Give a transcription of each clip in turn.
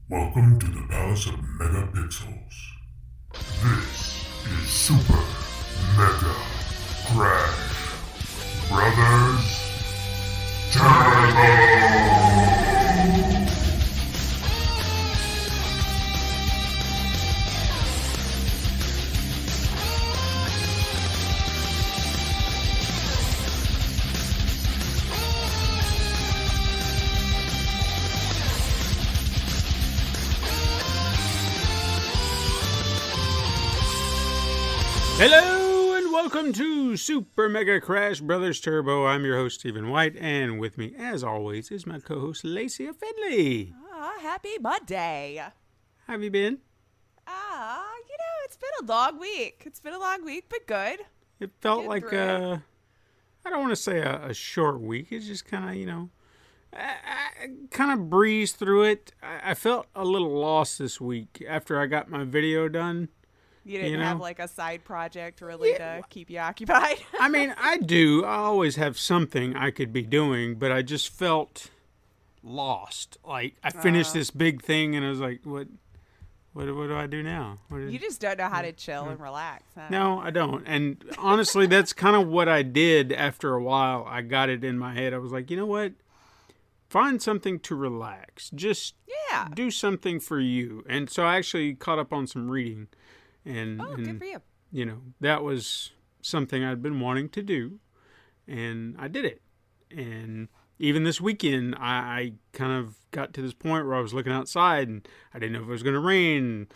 Welcome to the Palace of Megapixels. This is Super Mega Crash Brothers Turbo! Hello and welcome to Super Mega Crash Brothers Turbo. I'm your host, Stephen White, and with me, as always, is my co-host, Lacey Finley. Happy Monday. How have you been? It's been a long week. But good. It felt Get like, through it. I don't want to say a short week. It's just kind of, I kind of breezed through it. I felt a little lost this week after I got my video done. You didn't know? have like a side project really to keep you occupied? I mean, I do. I always have something I could be doing, but I just felt lost. Like, I finished this big thing, and I was like, what do I do now? You just don't know how to chill and relax, huh? No, I don't. And honestly, that's kind of what I did after a while. I got it in my head. I was like, you know what? Find something to relax. Just do something for you. And so I actually caught up on some reading. And good for you. You know, that was something I'd been wanting to do, and I did it. And even this weekend, I kind of got to this point where I was looking outside, and I didn't know if it was going to rain.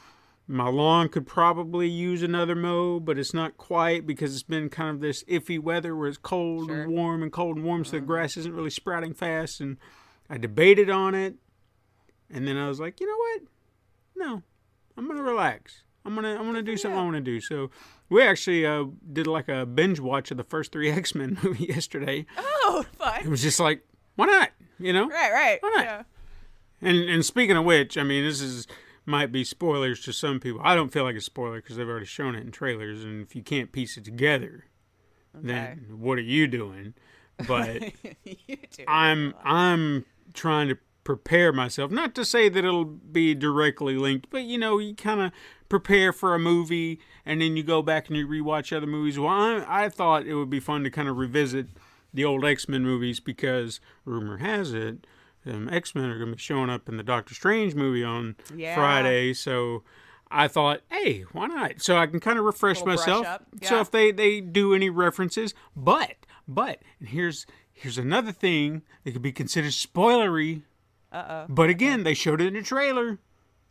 My lawn could probably use another mow, but it's not quite because it's been kind of this iffy weather where it's cold and warm and cold and warm, so the grass isn't really sprouting fast. And I debated on it, and then I was like, you know what? No, I'm going to relax. I'm gonna do something I want to do. So we actually did like a binge watch of the first 3 X-Men movie yesterday. Oh, fun. It was just like, why not? You know? Right. Why not? Yeah. And speaking of which, I mean, might be spoilers to some people. I don't feel like a spoiler because they've already shown it in trailers. And if you can't piece it together, then what are you doing? But I'm trying to prepare myself. Not to say that it'll be directly linked, but you kind of prepare for a movie and then you go back and you rewatch other movies. Well, I thought it would be fun to kind of revisit the old X-Men movies because rumor has it X-Men are going to be showing up in the Doctor Strange movie on Friday. So I thought, hey, why not? So I can kind of refresh myself. Yeah. So if they do any references, but and here's another thing that could be considered spoilery. But again, they showed it in the trailer,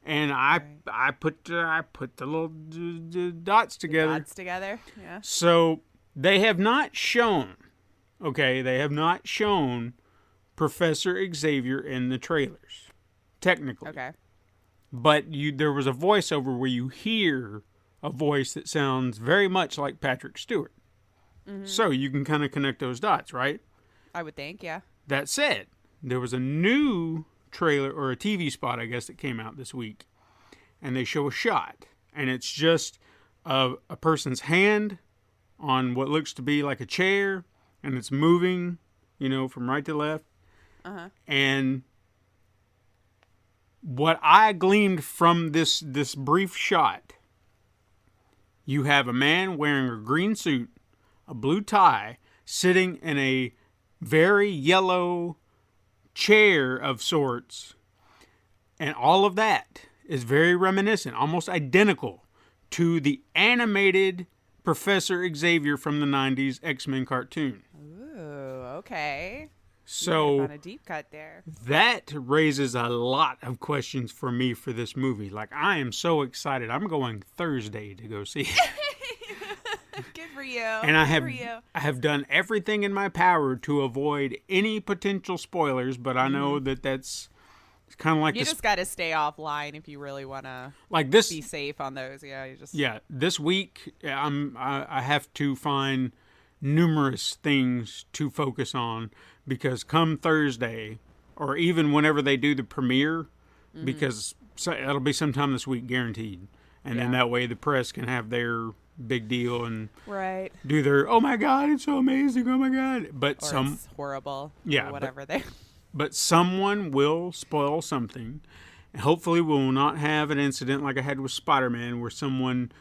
and I put the little dots together. Yeah. So they have not shown, Professor Xavier in the trailers, technically. Okay. But there was a voiceover where you hear a voice that sounds very much like Patrick Stewart. Mm-hmm. So you can kind of connect those dots, right? I would think, yeah. That said, there was a new trailer or a TV spot, I guess, that came out this week, and they show a shot, and it's just a person's hand on what looks to be like a chair, and it's moving, from right to left. And what I gleaned from this brief shot, you have a man wearing a green suit, a blue tie, sitting in a very yellow chair of sorts, and all of that is very reminiscent, almost identical to the animated Professor Xavier from the 90s X-Men cartoon. Ooh, okay. So on a deep cut there. That raises a lot of questions for me for this movie. Like, I am so excited. I'm going Thursday to go see it. Good for you. And I have done everything in my power to avoid any potential spoilers, but I know that's kind of like you just got to stay offline if you really want to be safe on those. Yeah, this week I have to find numerous things to focus on because come Thursday or even whenever they do the premiere, because it'll be sometime this week guaranteed, and then that way the press can have their big deal and do their oh my god, it's so amazing, oh my god, but it's horrible, or whatever they but someone will spoil something. Hopefully we will not have an incident like I had with Spider-Man where someone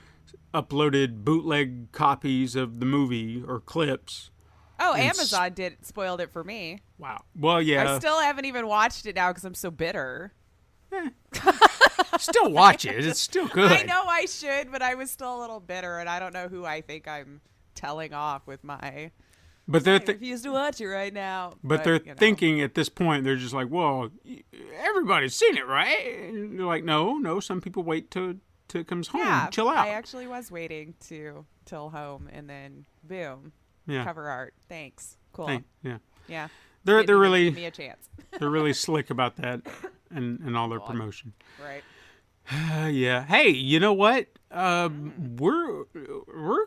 uploaded bootleg copies of the movie or clips. Oh, Amazon spoiled it for me. Wow. Well, yeah. I still haven't even watched it now because I'm so bitter. Still watch it. It's still good. I know I should, but I was still a little bitter, and I don't know who I think I'm telling off with my... But I refuse to watch it right now. But they're thinking at this point, they're just like, well, everybody's seen it, right? And they're like, no, some people wait till it comes home. Yeah, chill out. I actually was waiting till home, and then boom, cover art. Thanks. Cool. Yeah. They're really give me a chance. They're really slick about that and all their promotion. Right. Yeah. Hey, you know what? We're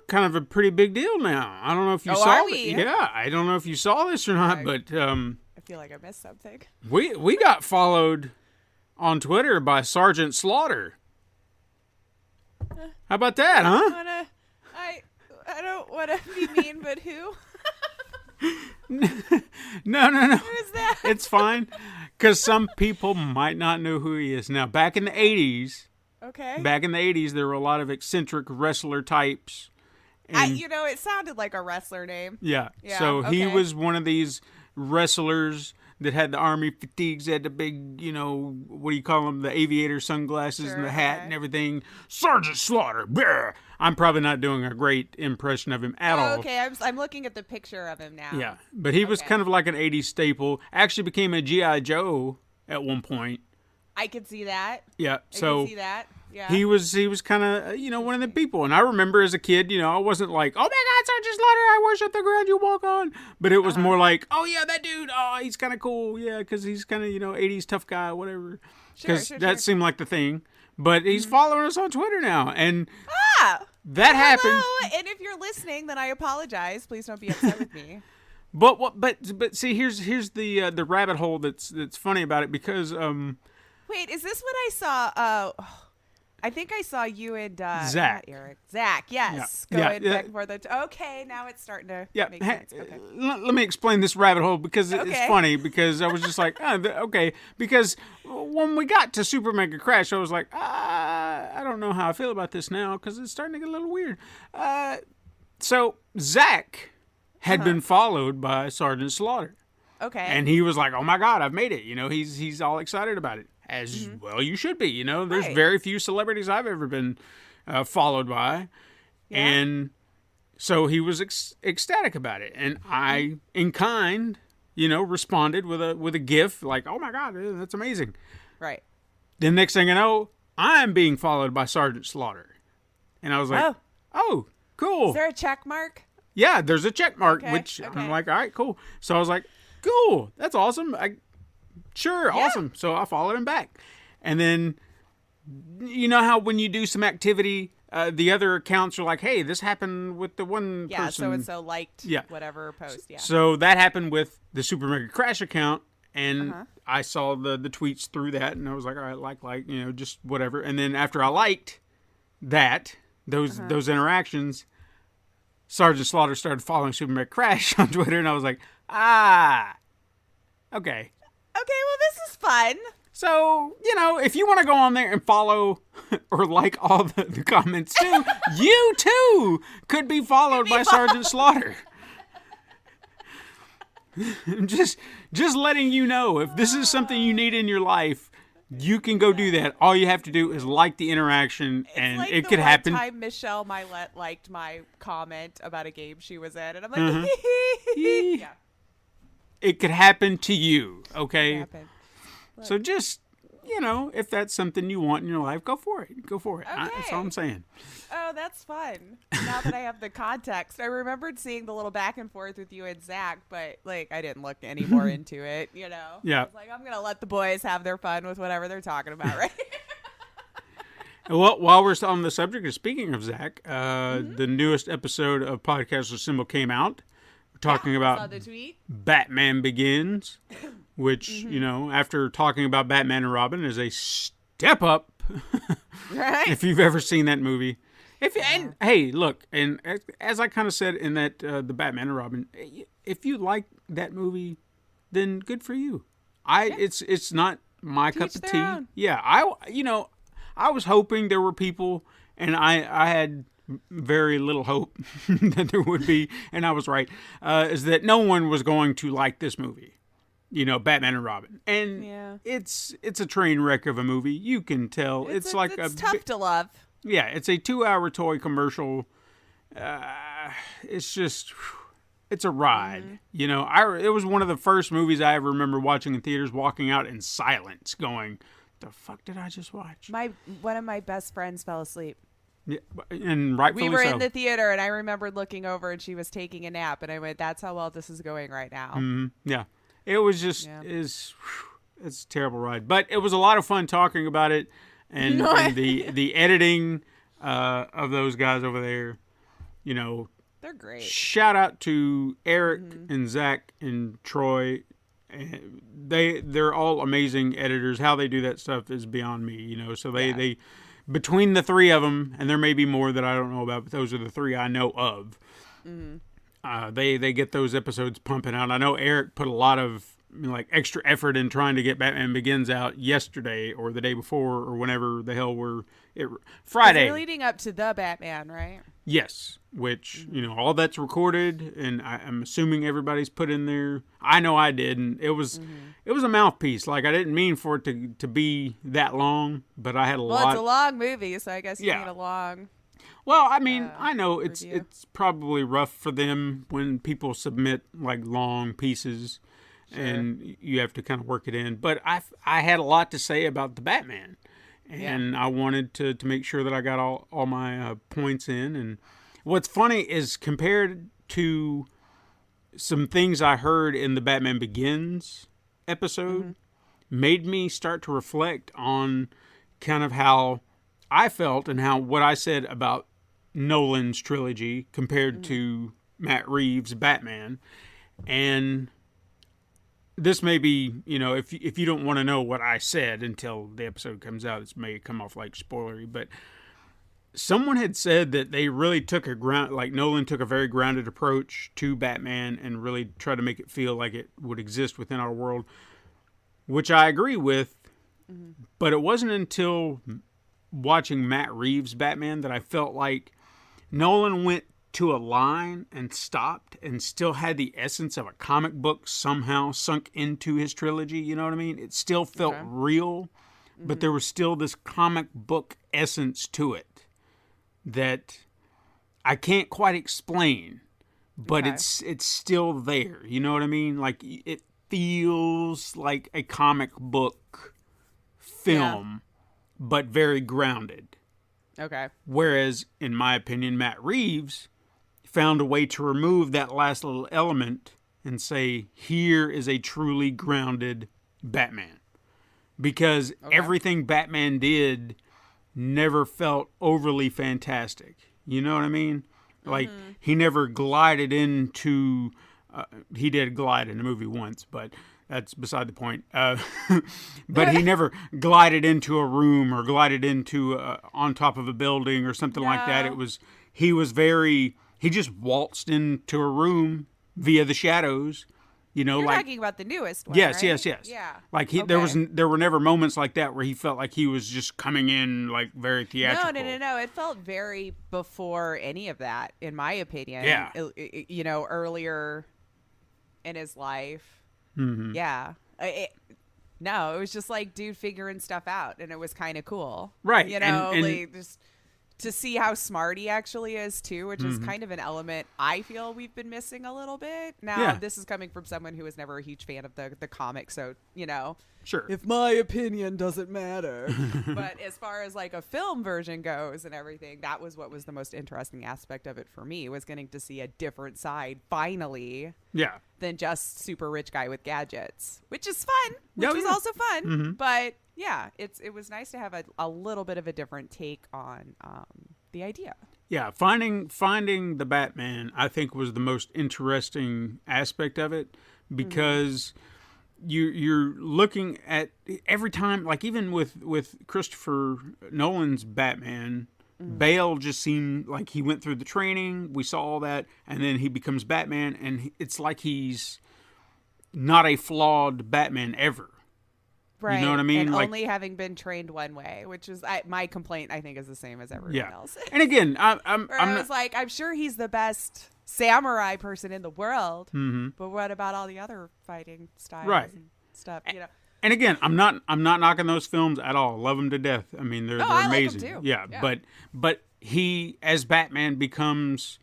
kind of a pretty big deal now. I don't know if you saw it. Yeah, I don't know if you saw this or not, but I feel like I missed something. We got followed on Twitter by Sergeant Slaughter. How about that, huh? I don't want to be mean, but who? No. Who is that? It's fine, because some people might not know who he is. Now, back in the 80s, there were a lot of eccentric wrestler types. And, it sounded like a wrestler name. Yeah. So he was one of these wrestlers that had the army fatigues, had the big, what do you call them, the aviator sunglasses and the hat and everything. Sergeant Slaughter. Bleh. I'm probably not doing a great impression of him at all. Okay, I'm looking at the picture of him now. Yeah, but he was kind of like an 80s staple. Actually became a G.I. Joe at one point. I could see that. Yeah, I can see that. Yeah. He was kind of, one of the people. And I remember as a kid, I wasn't like, oh my God, Sergeant Slaughter, I worship the ground you walk on. But it was more like, oh yeah, that dude, oh, he's kind of cool. Yeah, because he's kind of, 80s tough guy, whatever. Because that seemed like the thing. But he's following us on Twitter now. And that happened. And if you're listening, then I apologize. Please don't be upset with me. But see, here's the rabbit hole that's funny about it because wait, is this what I saw? I think I saw you and Zach. Eric. Zach, yes. Going back and forth. Okay, now it's starting to make sense. Okay. Let me explain this rabbit hole because it's funny because I was just like, okay. Because when we got to Super Mega Crash, I was like, I don't know how I feel about this now because it's starting to get a little weird. So Zach had been followed by Sergeant Slaughter. Okay. And he was like, oh my God, I've made it. He's all excited about it. As well you should be. There's very few celebrities I've ever been followed by. Yeah. And so he was ecstatic about it. And I, in kind, responded with a GIF like, oh my God, that's amazing. Right. The next thing I know, I'm being followed by Sergeant Slaughter. And I was like, oh cool. Is there a check mark? Yeah, there's a check mark, which I'm like, all right, cool. So I was like, cool, that's awesome. Sure, awesome. So I followed him back. And then, you know how when you do some activity, the other accounts are like, hey, this happened with the one person. Yeah, so-and-so liked whatever post, yeah. So that happened with the Super Mega Crash account, and I saw the tweets through that, and I was like, all right, like, just whatever. And then after I liked that, those interactions, Sergeant Slaughter started following Super Mega Crash on Twitter, and I was like, okay. Okay, well, this is fun. So, if you want to go on there and follow or like all the comments too, you too could be followed by Sergeant Slaughter. just letting you know, if this is something you need in your life, you can go do that. All you have to do is like the interaction, and like it could happen. It's like the one time Michelle Milet liked my comment about a game she was in, and I'm like, yeah. It could happen to you, okay? So just, if that's something you want in your life, go for it. Go for it. Okay. That's all I'm saying. Oh, that's fun. Now that I have the context. I remembered seeing the little back and forth with you and Zach, but, I didn't look any more into it, Yeah. I was like, I'm going to let the boys have their fun with whatever they're talking about, right? Well, while we're on the subject of speaking of Zach, the newest episode of Podcast Symbol came out. Talking about Batman Begins, which, after talking about Batman and Robin is a step up. Right. If you've ever seen that movie. And hey, look, and as I kind of said in that the Batman and Robin, if you like that movie, then good for you. It's not my cup of tea. Yeah, I was hoping there were people, and I had very little hope that there would be, and I was right, is that no one was going to like this movie. Batman and Robin. And it's a train wreck of a movie. You can tell. It's tough to love. Yeah, it's a 2-hour toy commercial. It's just, it's a ride. Mm-hmm. It was one of the first movies I ever remember watching in theaters, walking out in silence, going, "The fuck did I just watch?" One of my best friends fell asleep. Yeah, and rightfully we were so. in the theater, and I remembered looking over, and she was taking a nap, and I went, "That's how well this is going right now." Mm-hmm. Yeah, it was just it's a terrible ride, but it was a lot of fun talking about it, and the editing of those guys over there. They're great. Shout out to Eric and Zach and Troy. They're all amazing editors. How they do that stuff is beyond me. So they between the three of them, and there may be more that I don't know about, but those are the three I know of. Mm-hmm. They get those episodes pumping out. I know Eric put a lot of extra effort in trying to get Batman Begins out yesterday or the day before or whenever the hell Friday. You're leading up to the Batman, right? Yes, which all that's recorded, and I'm assuming everybody's put in there. I know I did, and it was a mouthpiece. I didn't mean for it to be that long, but I had a lot. Well, it's a long movie, so I guess you need a long. Well, I mean, I know it's probably rough for them when people submit long pieces. Sure. And you have to kind of work it in. But I had a lot to say about the Batman. And I wanted to make sure that I got all my points in. And what's funny is compared to some things I heard in the Batman Begins episode, made me start to reflect on kind of how I felt and what I said about Nolan's trilogy compared to Matt Reeves' Batman. And this may be, if you don't want to know what I said until the episode comes out, this may come off spoilery, but someone had said that they really took Nolan took a very grounded approach to Batman and really tried to make it feel like it would exist within our world, which I agree with, but it wasn't until watching Matt Reeves' Batman that I felt like Nolan went to a line and stopped and still had the essence of a comic book somehow sunk into his trilogy. You know what I mean? It still felt real, but there was still this comic book essence to it that I can't quite explain, but it's still there. You know what I mean? It feels like a comic book film, but very grounded. Okay. Whereas, in my opinion, Matt Reeves found a way to remove that last little element and say, here is a truly grounded Batman. Because everything Batman did never felt overly fantastic. You know what I mean? He never glided into... he did glide in the movie once, but that's beside the point. But he never glided into a room or glided into on top of a building or something like that. He just waltzed into a room via the shadows, You're talking about the newest one, yes, right? yes. Yeah. There were never moments like that where he felt like he was just coming in very theatrical. No. It felt very before any of that, in my opinion. Yeah. Earlier in his life. Mm-hmm. Yeah. It was just dude figuring stuff out, and it was kind of cool. Right. Just to see how smart he actually is too, which is kind of an element I feel we've been missing a little bit. Now, this is coming from someone who was never a huge fan of the comic, so Sure. If my opinion doesn't matter. But as far as a film version goes and everything, that was what was the most interesting aspect of it for me, was getting to see a different side finally. Yeah. Than just super rich guy with gadgets, which is fun, which was also fun. Mm-hmm. But yeah, it was nice to have a little bit of a different take on the idea. Yeah, finding the Batman, I think, was the most interesting aspect of it, because you're looking at every time, even with Christopher Nolan's Batman, Bale just seemed like he went through the training. We saw all that, and then he becomes Batman, and it's like he's not a flawed Batman ever. Right. You know what I mean? And only having been trained one way, which is my complaint, I think, is the same as everyone else. And again, I'm was like, I'm sure he's the best samurai person in the world, but what about all the other fighting styles and stuff, you know? And again, I'm not knocking those films at all. Love them to death. I mean, they're amazing. Like them too. Yeah, but he as Batman becomes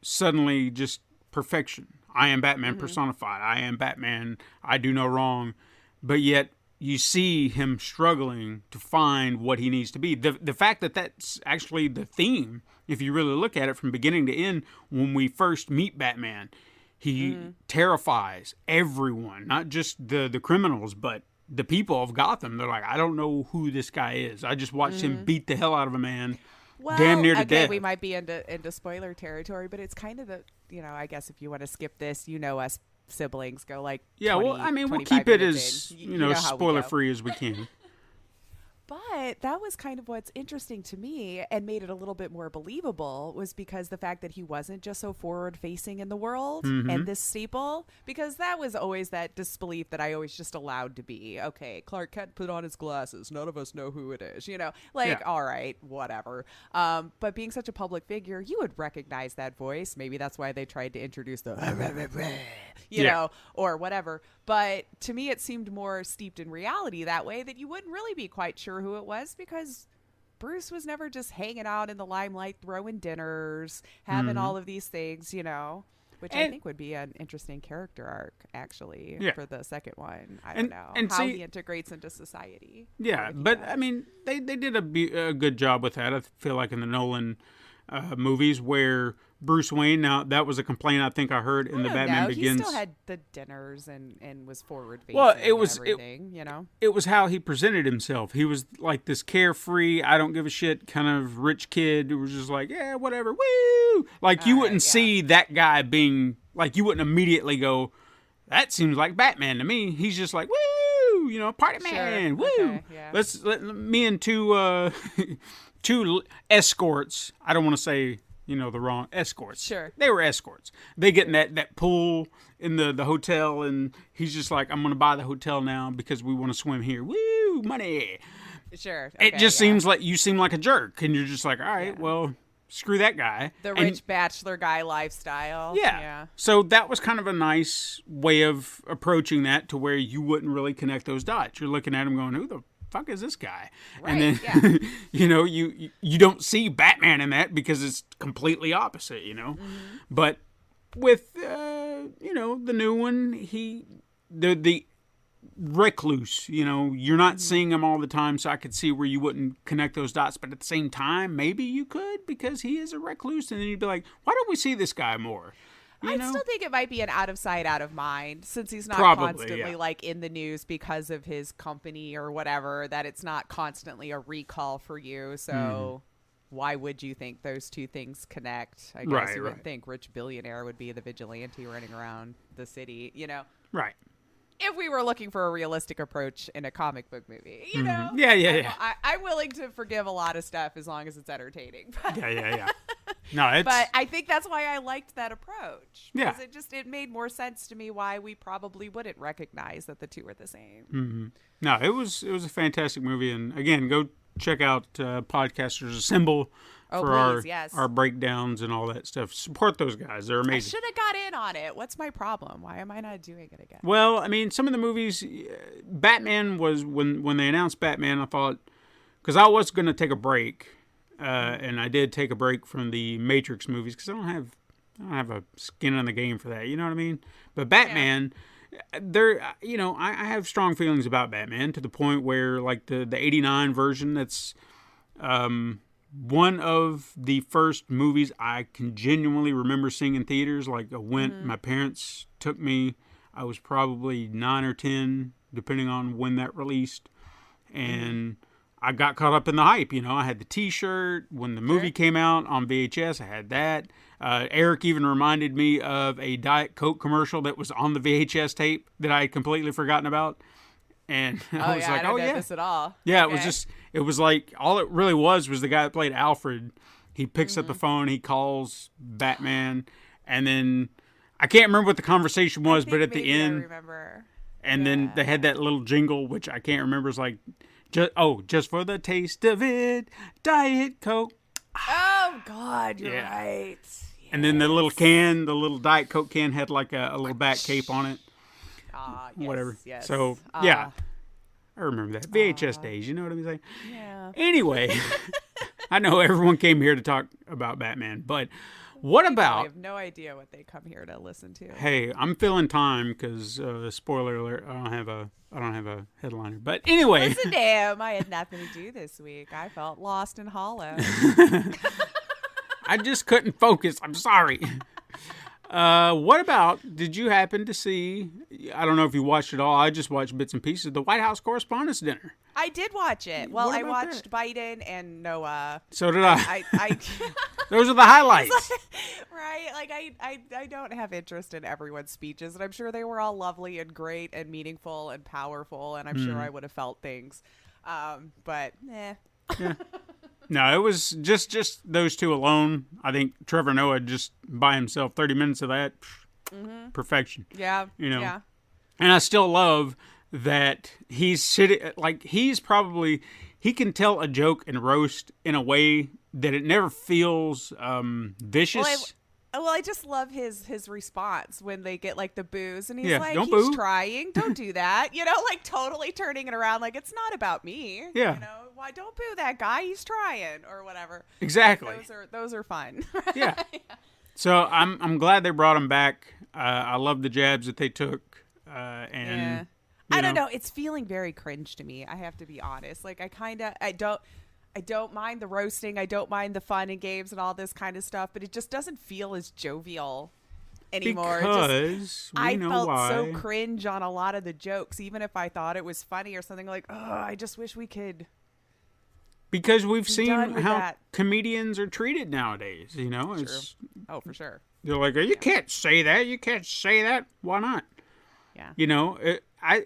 suddenly just perfection. I am Batman personified. I am Batman. I do no wrong. But yet you see him struggling to find what he needs to be. The fact that that's actually the theme, if you really look at it from beginning to end, when we first meet Batman, he terrifies everyone, not just the criminals, but the people of Gotham. They're like, I don't know who this guy is. I just watched him beat the hell out of a man. Well, damn near to death. We might be into spoiler territory, but it's kind of the, I guess if you want to skip this, us siblings go like 20, well, I mean, we'll keep it as spoiler free as we can. But that was kind of what's interesting to me and made it a little bit more believable, was because the fact that he wasn't just so forward facing in the world and this staple, because that was always that disbelief that I always just allowed to be. Okay, Clark Kent put on his glasses. None of us know who it is, all right, whatever. But being such a public figure, you would recognize that voice. Maybe that's why they tried to introduce the, know, or whatever. But to me, it seemed more steeped in reality that way, that you wouldn't really be quite sure who it was, because Bruce was never just hanging out in the limelight, throwing dinners, having all of these things, which I think would be an interesting character arc, actually, for the second one. I don't know how he integrates into society. Yeah, but I mean, they did a good job with that. I feel like in the Nolan movies, where Bruce Wayne, now that was a complaint I think I heard in the Batman Begins. He still had the dinners and was forward facing. Well, it was how he presented himself. He was like this carefree, I don't give a shit kind of rich kid who was just like, yeah, whatever, woo. Like you wouldn't see that guy being like, you wouldn't immediately go, that seems like Batman to me. He's just like, woo, party man, woo. Okay, yeah. Let me and two escorts. I don't want to say the wrong escorts. Sure. They were escorts. They get in that pool in the hotel, and he's just like, I'm going to buy the hotel now because we want to swim here. Woo, money. Sure. Okay, it just seems like you seem like a jerk, and you're just like, all right, well, screw that guy. The rich bachelor guy lifestyle. Yeah. So that was kind of a nice way of approaching that, to where you wouldn't really connect those dots. You're looking at him going, who the fuck is this guy? Right, and then you don't see Batman in that, because it's completely opposite, But with the new one, the recluse, you're not seeing him all the time, so I could see where you wouldn't connect those dots. But at the same time, maybe you could, because he is a recluse, and then you'd be like, why don't we see this guy more? I still think it might be an out of sight, out of mind, since he's not constantly like in the news because of his company or whatever, that it's not constantly a recall for you. So why would you think those two things connect? I guess you would think rich billionaire would be the vigilante running around the city, Right. If we were looking for a realistic approach in a comic book movie, Yeah. I'm willing to forgive a lot of stuff as long as it's entertaining. Yeah. No, but I think that's why I liked that approach. Yeah. Because it made more sense to me why we probably wouldn't recognize that the two are the same. Mm-hmm. No, it was a fantastic movie, and again, go check out Podcasters Assemble for our breakdowns and all that stuff. Support those guys; they're amazing. I should have got in on it. What's my problem? Why am I not doing it again? Well, I mean, some of the movies, Batman was when they announced Batman, I thought, because I was going to take a break. And I did take a break from the Matrix movies, because I don't have a skin in the game for that. You know what I mean? But Batman, I have strong feelings about Batman, to the point where, like, the 89 version, that's one of the first movies I can genuinely remember seeing in theaters. Like, my parents took me. I was probably 9 or 10, depending on when that released, and I got caught up in the hype. I had the T-shirt when the movie came out on VHS. I had that. Eric even reminded me of a Diet Coke commercial that was on the VHS tape that I had completely forgotten about. And I was like, I don't know this at all. Yeah, it was like, all it really was the guy that played Alfred. He picks up the phone, he calls Batman, and then I can't remember what the conversation was, but at the end, I remember. And then they had that little jingle, which I can't remember. It's like, just for the taste of it, Diet Coke. Oh, God, you're right. Yes. And then the little Diet Coke can had like a little back cape on it. Yes, whatever. Yes. So, yeah. I remember that. VHS days, you know what I'm saying? Yeah. Anyway, I know everyone came here to talk about Batman, but what about... I have no idea what they come here to listen to. Hey, I'm filling time because, spoiler alert, I don't have a headliner. But anyway... Listen to him. I had nothing to do this week. I felt lost and hollow. I just couldn't focus. I'm sorry. What about, did you happen to see, I don't know if you watched it all, I just watched bits and pieces, the White House Correspondents' Dinner. I did watch it. Well, I watched Biden and Noah. So did I. Those are the highlights. Right? Like, I don't have interest in everyone's speeches, and I'm sure they were all lovely and great and meaningful and powerful, and I'm sure I would have felt things. But, eh. Yeah. No, it was just those two alone. I think Trevor Noah just by himself, 30 minutes of that, perfection. Yeah. You know. Yeah. And I still love that he's sitting, like he can tell a joke and roast in a way that it never feels vicious. Well, I just love his response when they get like the boos, and he's like, don't he's boo. trying, don't do that, like totally turning it around, like it's not about me. Yeah, why don't boo that guy? He's trying or whatever. Exactly. Those are fun. Yeah. So I'm glad they brought him back. I love the jabs that they took, and I don't know. It's feeling very cringe to me. I have to be honest. Like I don't mind the roasting. I don't mind the fun and games and all this kind of stuff, but it just doesn't feel as jovial anymore. Because I felt so cringe on a lot of the jokes, even if I thought it was funny or something. Like, I just wish we could. Because we've seen how comedians are treated nowadays. It's for sure. They're like, you can't say that. You can't say that. Why not? Yeah.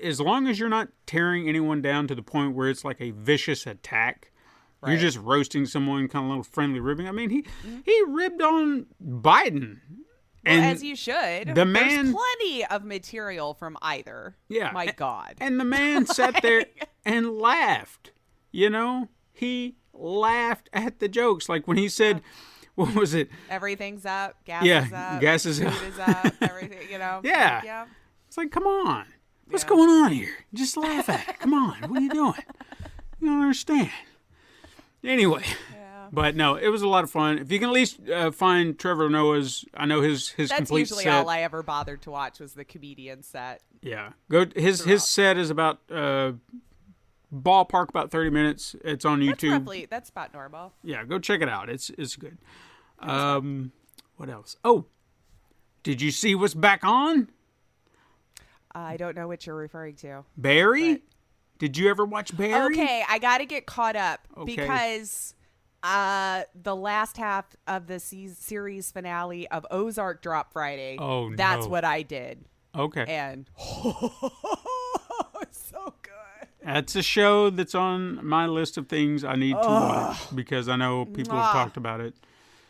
As long as you're not tearing anyone down to the point where it's like a vicious attack. Right. You're just roasting someone, kind of a little friendly ribbing. I mean, he ribbed on Biden. Well, as you should. The man, there's plenty of material from either. Yeah. My God. And the man sat there and laughed. He laughed at the jokes. Like when he said, what was it? Everything's up. Gas is up. Gas is up. Food is up. Everything, Yeah. Like, yeah. It's like, come on. What's going on here? Just laugh at it. Come on. What are you doing? You don't understand. Anyway, but no, it was a lot of fun. If you can at least find Trevor Noah's, I know his complete set. That's usually all I ever bothered to watch was the comedian set. Yeah, his set is about ballpark about 30 minutes. It's on YouTube. That's about normal. Yeah, go check it out. It's good. What else? Oh, did you see what's back on? I don't know what you're referring to. Barry? Did you ever watch Barry? Okay, I got to get caught up because the last half of the series finale of Ozark dropped Friday. Oh, no. That's what I did. Okay. And it's so good. That's a show that's on my list of things I need to watch because I know people have talked about it.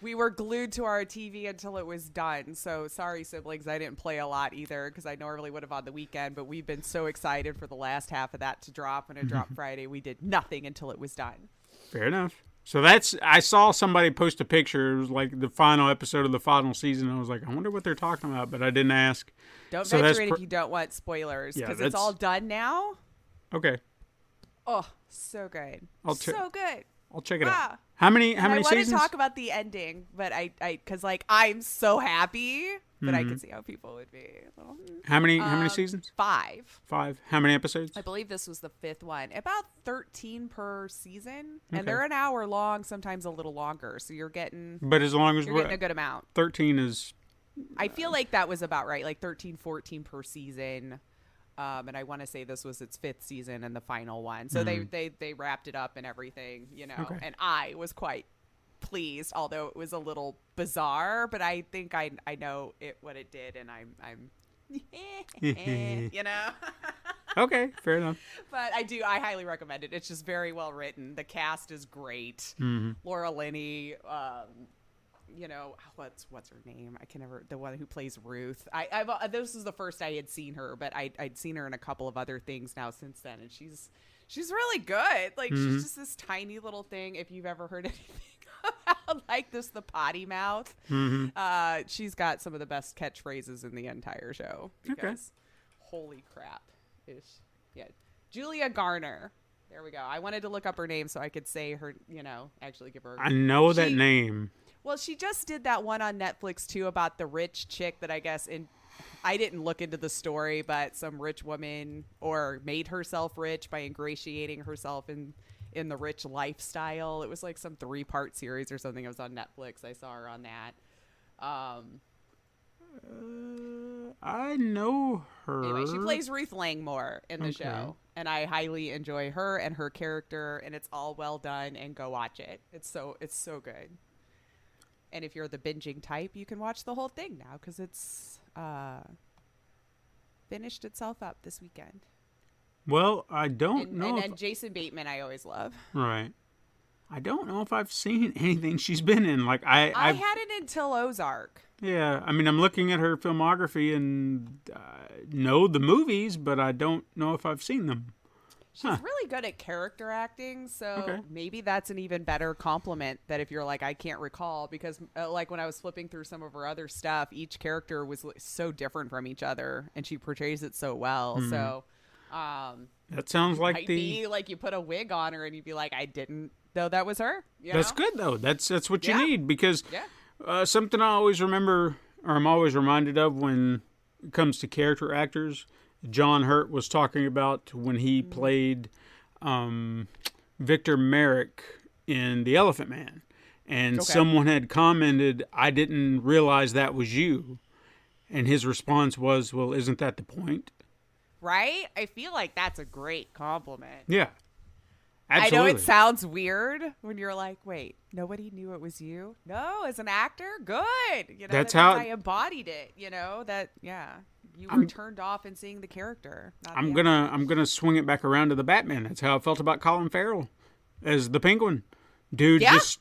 We were glued to our TV until it was done. So sorry, siblings. I didn't play a lot either because I normally would have on the weekend. But we've been so excited for the last half of that to drop. When it dropped Friday, we did nothing until it was done. Fair enough. So I saw somebody post a picture. It was like the final episode of the final season. I was like, I wonder what they're talking about. But I didn't ask. Don't venture in if you don't want spoilers because it's all done now. Okay. Oh, so good. So good. I'll check it out. How many seasons? I want to talk about the ending, but because I'm so happy, but I can see how people would be. How many seasons? 5. 5. How many episodes? I believe this was the 5th one. About 13 per season, and they're an hour long, sometimes a little longer. So you're getting. But as long as you're getting a good amount. 13 is. I feel like that was about right, like 13, 14 per season. And I want to say this was its 5th season and the final one. So they wrapped it up and everything, and I was quite pleased, although it was a little bizarre, but I think I know what it did. And I'm Okay. Fair enough. But I highly recommend it. It's just very well written. The cast is great. Laura Linney, what's her name? I can never. The one who plays Ruth. This is the first I had seen her, but I'd seen her in a couple of other things now since then, and she's really good. Like she's just this tiny little thing. If you've ever heard anything about like this, the potty mouth, she's got some of the best catchphrases in the entire show. Because, holy crap, Julia Garner. There we go. I wanted to look up her name so I could say her, actually give her. I know that name. Well, she just did that one on Netflix, too, about the rich chick that I guess I didn't look into the story, but some rich woman made herself rich by ingratiating herself in the rich lifestyle. It was like some 3-part series or something. It was on Netflix. I saw her on that. I know her. Anyway, she plays Ruth Langmore in the show, and I highly enjoy her and her character, and it's all well done. And go watch it. It's so good. And if you're the binging type, you can watch the whole thing now because it's finished itself up this weekend. Well, I don't know. And Jason Bateman, I always love. Right. I don't know if I've seen anything she's been in. Like I hadn't until Ozark. Yeah, I mean, I'm looking at her filmography and know the movies, but I don't know if I've seen them. She's really good at character acting, so maybe that's an even better compliment that if you're like, I can't recall, because like when I was flipping through some of her other stuff, each character was so different from each other, and she portrays it so well. So that sounds like be like you put a wig on her and you'd be like, I didn't know that was her. That's good, though. That's what you need, because... something I always remember, or I'm always reminded of when it comes to character actors, John Hurt was talking about when he played Victor Merrick in The Elephant Man. And someone had commented, I didn't realize that was you. And his response was, well, isn't that the point? Right? I feel like that's a great compliment. Yeah. Absolutely. I know it sounds weird when you're like, wait, nobody knew it was you? No, as an actor, good. That's how I embodied it, that, you were turned off in seeing the character. I'm gonna swing it back around to the Batman. That's how I felt about Colin Farrell as the Penguin. Dude, just...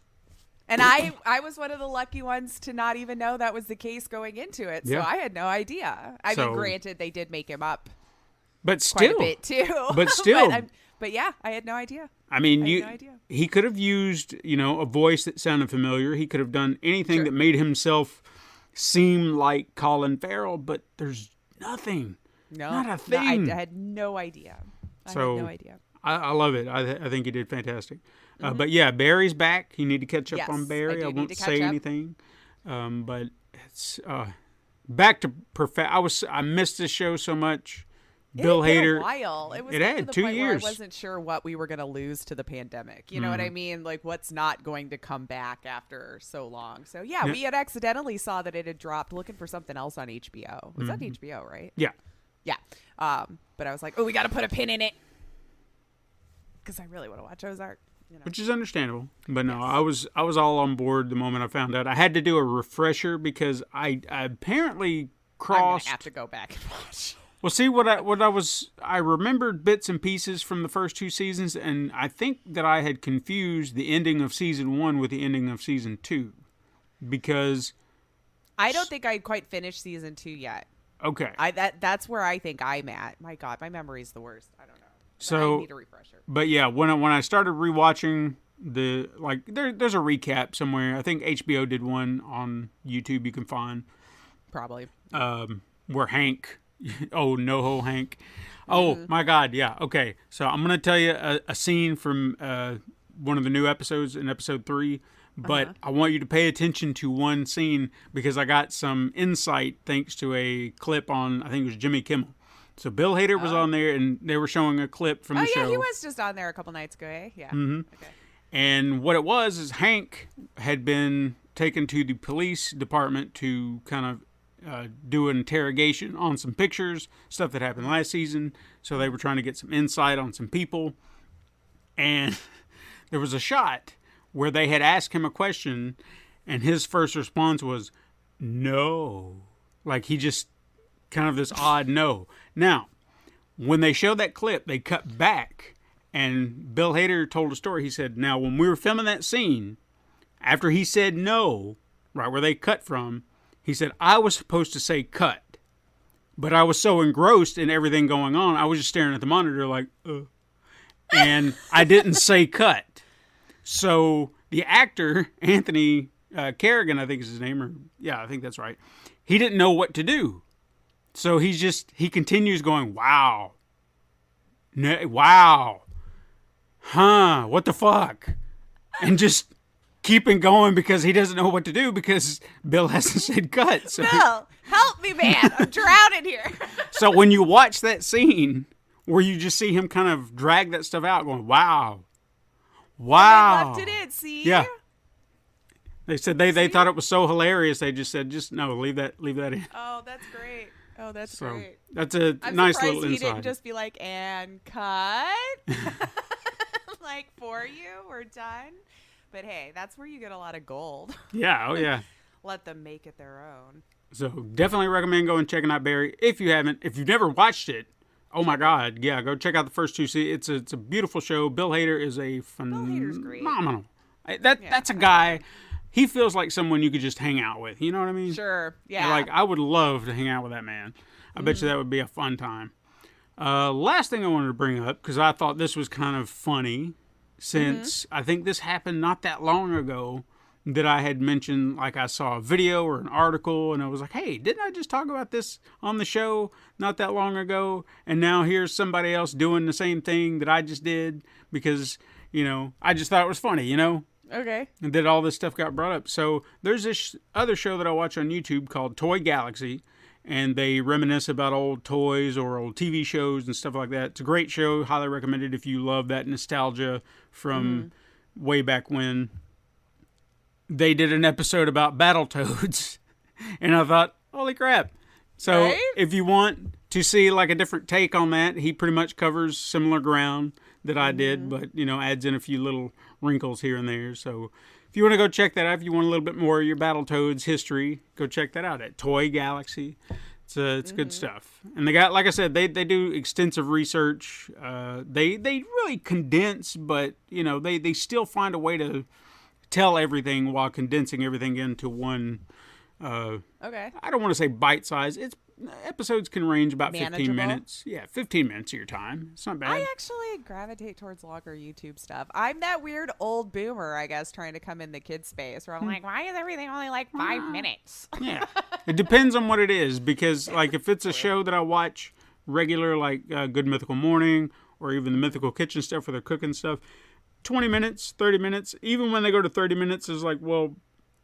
And I was one of the lucky ones to not even know that was the case going into it. So I had no idea. I mean, granted, they did make him up but still, quite a bit, too. But still... But yeah, I had no idea. I mean, he could have used, a voice that sounded familiar. He could have done anything that made himself seem like Colin Farrell, but there's nothing. No. Not a thing. I had no idea. I love it. I think he did fantastic. But yeah, Barry's back. You need to catch up on Barry. I won't say anything. But it's back to perfect. I missed this show so much. Bill Hader. A while. It had 2 years. I wasn't sure what we were going to lose to the pandemic. You know what I mean? Like what's not going to come back after so long. So yeah, we had accidentally saw that it had dropped looking for something else on HBO. Was that HBO, right? Yeah. Yeah. But I was like, we got to put a pin in it because I really want to watch Ozark. Which is understandable. But no, I was all on board the moment I found out. I had to do a refresher because I apparently crossed. I'm going to have to go back and watch. Well, see, I remembered bits and pieces from the first 2 seasons, and I think that I had confused the ending of season 1 with the ending of season 2, because I don't think I'd quite finished season 2 yet. Okay. That's where I think I'm at. My God, my memory's the worst. I don't know. So, I need a refresher. But yeah, when I started rewatching there's a recap somewhere. I think HBO did one on YouTube you can find. Probably. Where Hank... Oh, no-ho Hank. Oh, my God, yeah. Okay, so I'm going to tell you a scene from one of the new episodes in episode 3, but I want you to pay attention to one scene because I got some insight thanks to a clip on, I think it was Jimmy Kimmel. So Bill Hader was on there, and they were showing a clip from the show. Oh, yeah, he was just on there a couple nights ago, eh? Yeah. Mm-hmm. Okay. And what it was is Hank had been taken to the police department to kind of do an interrogation on some pictures, stuff that happened last season. So they were trying to get some insight on some people. And there was a shot where they had asked him a question, and his first response was, no. Like he just kind of this odd no. Now, when they show that clip, they cut back, and Bill Hader told a story. He said, now, when we were filming that scene, after he said no, right where they cut from, he said, I was supposed to say cut, but I was so engrossed in everything going on, I was just staring at the monitor like, and I didn't say cut. So the actor, Anthony Kerrigan, I think is his name, or yeah, I think that's right. He didn't know what to do. So he continues going, wow. Wow. Huh, what the fuck? And just keeping going because he doesn't know what to do because Bill hasn't said cut. So Bill, help me, man. I'm drowning here. So when you watch that scene where you just see him kind of drag that stuff out going, wow. Wow. And they left it in, see? Yeah. They said they thought it was so hilarious. They just said, no, leave that in. Oh, that's great. Oh, that's great. That's a I'm nice surprised little he insight. didn't just be like, and cut. Like, for you, we're done. But hey, that's where you get a lot of gold. Yeah, oh yeah. Let them make it their own. So definitely recommend going and checking out Barry. If you haven't, if you've never watched it, oh my God, yeah, go check out the first two seasons. It's a beautiful show. Bill Hader is a phenomenal. That's a guy. He feels like someone you could just hang out with. You know what I mean? Sure. Yeah. Like, I would love to hang out with that man. I bet you that would be a fun time. Last thing I wanted to bring up, because I thought this was kind of funny, since I think this happened not that long ago, that I had mentioned, like, I saw a video or an article, and I was like, hey, didn't I just talk about this on the show not that long ago? And now here's somebody else doing the same thing that I just did because, I just thought it was funny, Okay. And that all this stuff got brought up. So there's this other show that I watch on YouTube called Toy Galaxy, and they reminisce about old toys or old TV shows and stuff like that. It's a great show. Highly recommended if you love that nostalgia from way back when. They did an episode about Battletoads, and I thought, holy crap. So if you want to see like a different take on that, he pretty much covers similar ground that I did, but, adds in a few little wrinkles here and there. So if you want to go check that out, if you want a little bit more of your Battletoads history, go check that out at Toy Galaxy. It's good stuff. And they got, like I said, they do extensive research. They really condense, but, they still find a way to tell everything while condensing everything into one. I don't want to say bite size. Episodes can range about 15 minutes. Yeah, 15 minutes of your time. It's not bad. I actually gravitate towards longer YouTube stuff. I'm that weird old boomer, I guess, trying to come in the kid space where I'm like, why is everything only like 5 minutes? Yeah. It depends on what it is, because like if it's a show that I watch regular, like Good Mythical Morning or even the Mythical Kitchen stuff where they're cooking stuff, 20 minutes, 30 minutes, even when they go to 30 minutes is like, well,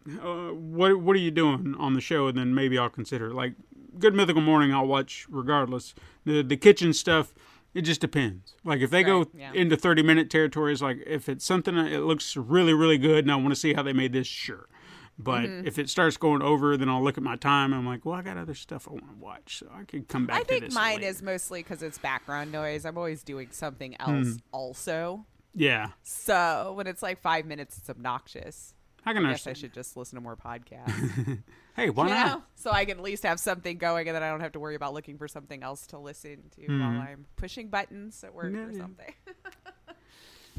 what are you doing on the show? And then maybe I'll consider it. Like Good Mythical Morning I'll watch regardless. The kitchen stuff, it just depends. Like if they go into 30-minute territories, like if it's something it looks really, really good and I want to see how they made this, sure. But if it starts going over, then I'll look at my time and I'm like, well, I got other stuff I want to watch, so I could come back to this. I think mine later. is mostly because it's background noise. I'm always doing something else also. Yeah. So when it's like 5 minutes, it's obnoxious. I guess I should just listen to more podcasts. Hey, why not? So I can at least have something going and then I don't have to worry about looking for something else to listen to while I'm pushing buttons at work or something.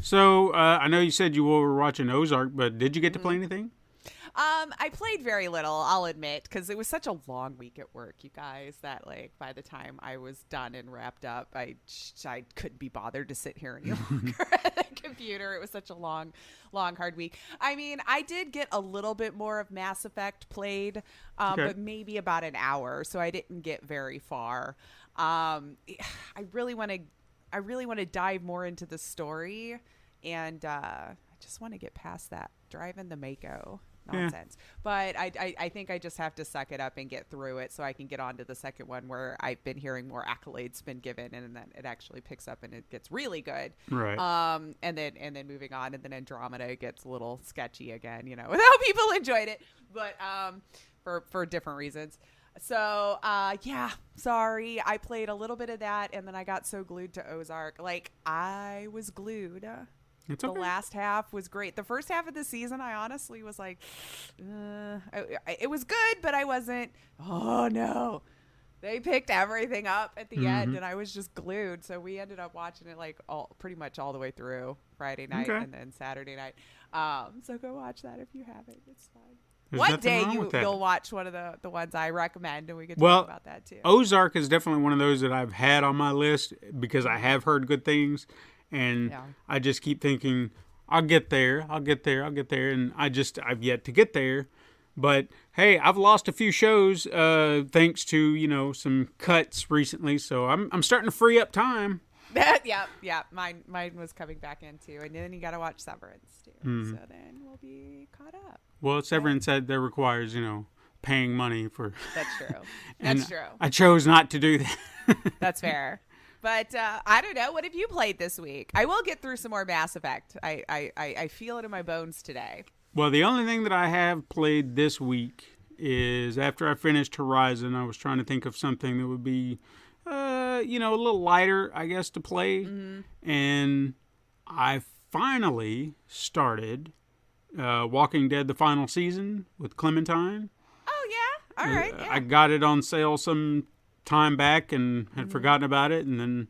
So I know you said you were watching Ozark, but did you get to play anything? I played very little, I'll admit, because it was such a long week at work, you guys, that like by the time I was done and wrapped up, I couldn't be bothered to sit here any longer at the computer. It was such a long, hard week. I mean, I did get a little bit more of Mass Effect played, but maybe about an hour, so I didn't get very far. I really want to dive more into the story, and I just want to get past that driving the Mako nonsense. But I think I just have to suck it up and get through it so I can get on to the second one where I've been hearing more accolades been given, and then it actually picks up and it gets really good. Right. And then moving on, and then Andromeda gets a little sketchy again, without people enjoyed it, but for different reasons. So sorry, I played a little bit of that, and then I got so glued to Ozark. Like, I was glued. It's okay. The last half was great. The first half of the season, I honestly was like, it was good, but I wasn't, oh no. They picked everything up at the end, and I was just glued. So we ended up watching it like pretty much all the way through Friday night and then Saturday night. So go watch that if you haven't. It's fun. One day you'll watch one of the ones I recommend, and we can talk about that too. Ozark is definitely one of those that I've had on my list because I have heard good things, and I just keep thinking, I'll get there, and I've yet to get there. But hey, I've lost a few shows thanks to some cuts recently, so I'm starting to free up time. yeah. Mine was coming back in too, and then you got to watch Severance too. So then we'll be caught up. Well, Severance that requires paying money for. That's true. And That's true. I chose not to do that. That's fair. But I don't know. What have you played this week? I will get through some more Mass Effect. I feel it in my bones today. Well, the only thing that I have played this week is after I finished Horizon, I was trying to think of something that would be, a little lighter, I guess, to play. Mm-hmm. And I finally started Walking Dead, the final season with Clementine. Oh, yeah? All right. Yeah. I got it on sale some time back and had forgotten about it. And then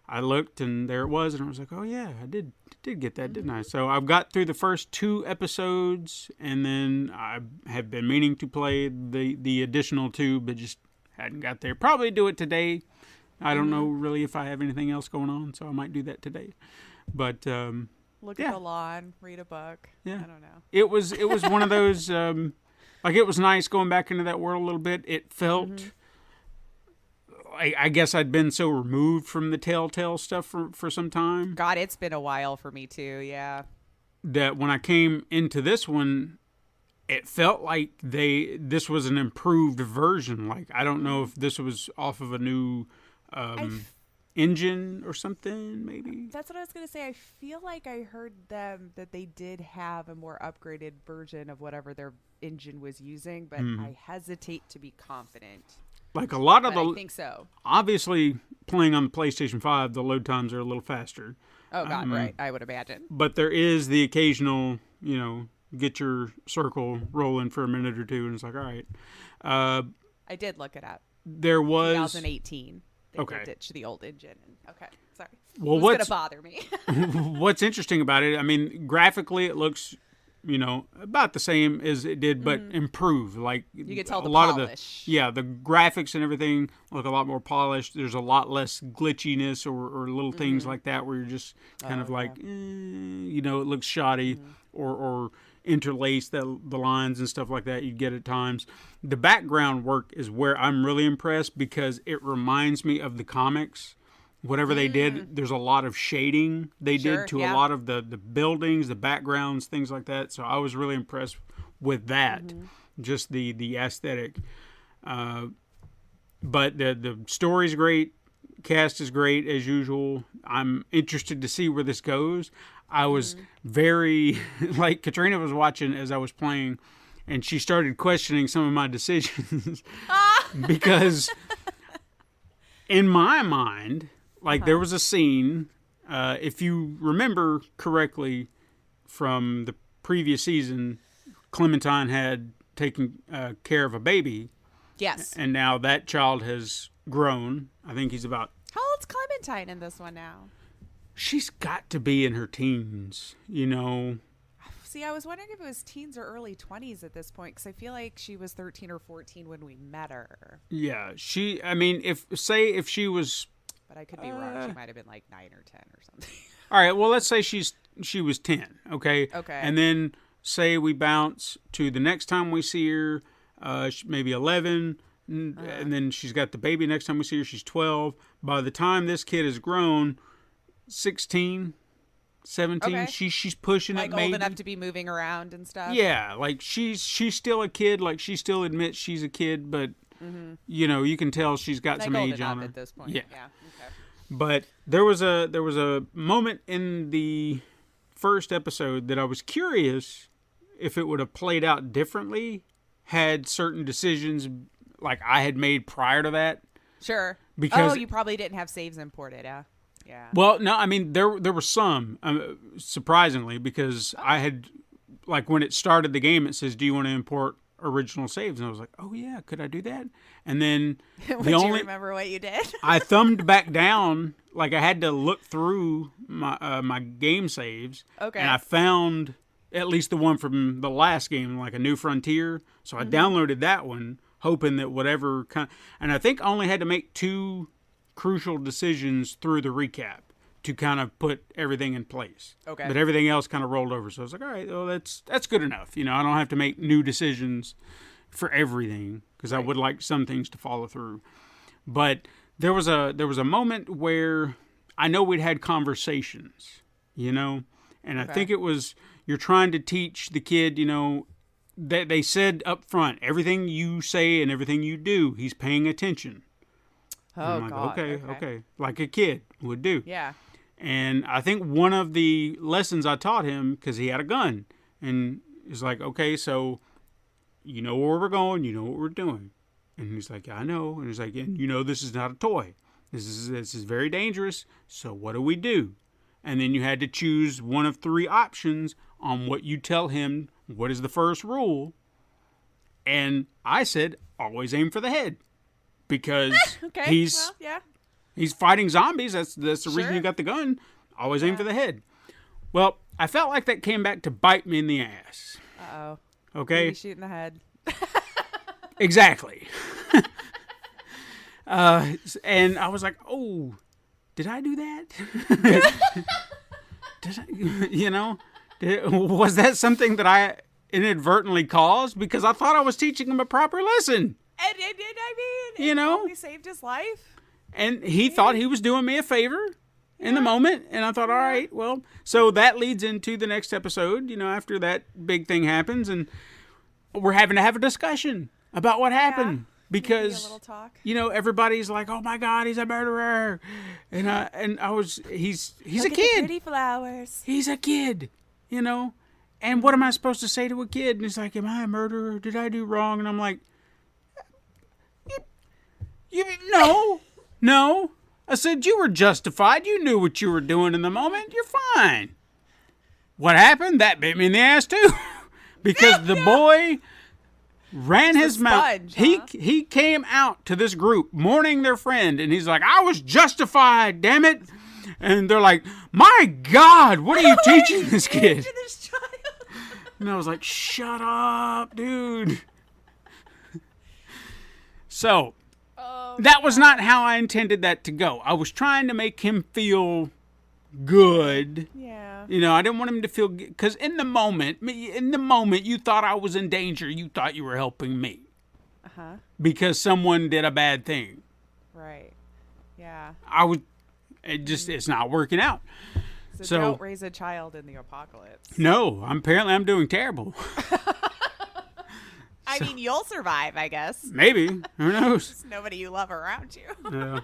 I looked and there it was. And I was like, oh, yeah, I did get that, didn't I? So I've got through the first 2 episodes, and then I have been meaning to play the additional 2, but just hadn't got there. Probably do it today. I don't know really if I have anything else going on, so I might do that today. But look at the lawn, read a book. Yeah, I don't know. It was one of those it was nice going back into that world a little bit. It felt. I guess I'd been so removed from the Telltale stuff for some time. God, it's been a while for me too, yeah. That when I came into this one, it felt like this was an improved version. Like, I don't know if this was off of a new engine or something, maybe. That's what I was going to say. I feel like I heard them that they did have a more upgraded version of whatever their engine was using, but I hesitate to be confident. Like a lot of I think so. Obviously, playing on the PlayStation 5, the load times are a little faster. Oh, God, right. I would imagine. But there is the occasional, get your circle rolling for a minute or two, and it's like, all right. I did look it up. There was 2018. They did ditch the old engine. Okay, sorry. Well, what's going to bother me? What's interesting about it, I mean, graphically it looks, about the same as it did, but improved. Like, you can tell a lot polish. Of the graphics and everything look a lot more polished. There's a lot less glitchiness or little things like that where you're just kind of like, it looks shoddy or interlace the lines and stuff like that you get at times. The background work is where I'm really impressed because it reminds me of the comics. Whatever they did, there's a lot of shading they did to a lot of the buildings, the backgrounds, things like that. So I was really impressed with that, just the aesthetic. But the story's great, cast is great as usual. I'm interested to see where this goes. I was very, like Katrina was watching as I was playing, and she started questioning some of my decisions because in my mind, there was a scene, if you remember correctly from the previous season, Clementine had taken care of a baby. Yes. And now that child has grown. I think he's about... How old's Clementine in this one now? She's got to be in her teens, See, I was wondering if it was teens or early 20s at this point, because I feel like she was 13 or 14 when we met her. Yeah, if she was... But I could be wrong. She might have been like 9 or 10 or something. All right, well, let's say she was 10, okay? Okay. And then say we bounce to the next time we see her, maybe 11, and then she's got the baby next time we see her, she's 12. By the time this kid is grown, 16, 17, okay. She's pushing it, maybe. Old enough to be moving around and stuff? Yeah, like she's still a kid, like she still admits she's a kid, but... you can tell she's got some age on her at this point. Yeah. Okay. But there was a moment in the first episode that I was curious if it would have played out differently had certain decisions like I had made prior to that. Sure. Because you probably didn't have saves imported. Yeah. Well, no, I mean there were some surprisingly because I had when it started the game it says, "Do you want to import original saves?" And I was like, oh yeah, could I do that? And then Would you remember what you did? I thumbed back down, I had to look through my game saves. Okay. And I found at least the one from the last game, like A New Frontier. So I downloaded that one, hoping that whatever and I think I only had to make 2 crucial decisions through the recap to kind of put everything in place. Okay. But everything else kind of rolled over. So I was like, all right, well, that's good enough. I don't have to make new decisions for everything, because I would like some things to follow through. But there was a moment where I know we'd had conversations, and I think it was, you're trying to teach the kid, that they said up front, everything you say and everything you do, he's paying attention. Oh, I'm like, God. okay. Like a kid would do. Yeah. And I think one of the lessons I taught him, because he had a gun, and he's like, okay, so you know where we're going, you know what we're doing. And he's like, yeah, I know. And he's like, and this is not a toy. This is very dangerous. So what do we do? And then you had to choose one of 3 options on what you tell him. What is the first rule? And I said, always aim for the head, because he's fighting zombies. That's the reason you got the gun. Always aim for the head. Well, I felt like that came back to bite me in the ass. Uh-oh. Okay. Maybe shoot in the head. Exactly. And I was like, oh, did I do that? Was that something that I inadvertently caused? Because I thought I was teaching him a proper lesson. And I mean, it only saved his life. And he thought he was doing me a favor in the moment. And I thought, all right, well, so that leads into the next episode, after that big thing happens. And we're having to have a discussion about what happened. Because, everybody's like, oh my God, he's a murderer. And he's Look a kid. The pretty flowers. He's a kid, And what am I supposed to say to a kid? And he's like, am I a murderer? Did I do wrong? And I'm like, no. I said, you were justified. You knew what you were doing in the moment. You're fine. What happened? That bit me in the ass too. Because the boy ran his mouth. Huh? He came out to this group mourning their friend, and he's like, I was justified, damn it. And they're like, my God, what are you teaching this kid? And I was like, shut up, dude. So, that was not how I intended that to go. I was trying to make him feel good. Yeah. I didn't want him to feel, because in the moment you thought I was in danger. You thought you were helping me. Uh-huh. Because someone did a bad thing. Right. Yeah. It's not working out. So don't raise a child in the apocalypse. No, apparently I'm doing terrible. I mean, you'll survive, I guess. Maybe. Who knows? There's nobody you love around you. Yeah.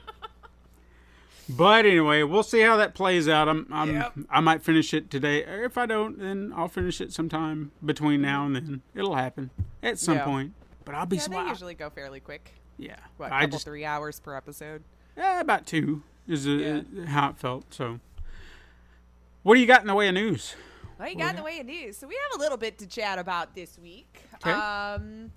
But anyway, we'll see how that plays out. I might finish it today. If I don't, then I'll finish it sometime between now and then. It'll happen at some point. But I'll be they usually go fairly quick. Yeah. What, 3 hours per episode? Yeah, about 2 is how it felt. So, what do you got in the way of news? What you got in the way of news? So we have a little bit to chat about this week. Okay.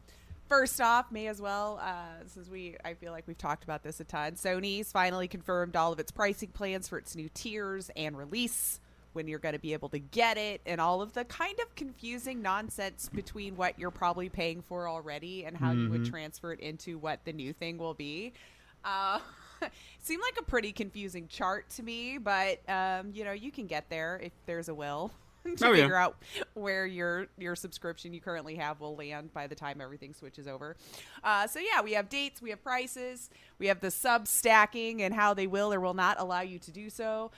First off, may as well, since I feel like we've talked about this a ton, Sony's finally confirmed all of its pricing plans for its new tiers and release, when you're going to be able to get it, and all of the kind of confusing nonsense between what you're probably paying for already and how you would transfer it into what the new thing will be. Seemed like a pretty confusing chart to me, but, you can get there if there's a will. To figure out where your subscription you currently have will land by the time everything switches over. We have dates, we have prices, we have the sub stacking and how they will or will not allow you to do so.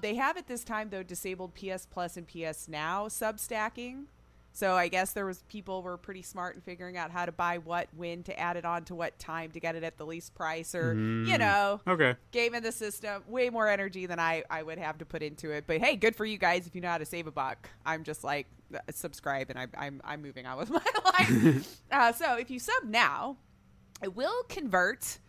They have at this time, though, disabled PS Plus and PS Now sub stacking. So I guess people were pretty smart in figuring out how to buy what, when, to add it on to what time to get it at the least price, or, game in the system. Way more energy than I would have to put into it. But hey, good for you guys if you know how to save a buck. I'm just like, subscribe, and I'm moving on with my life. So if you sub now, it will convert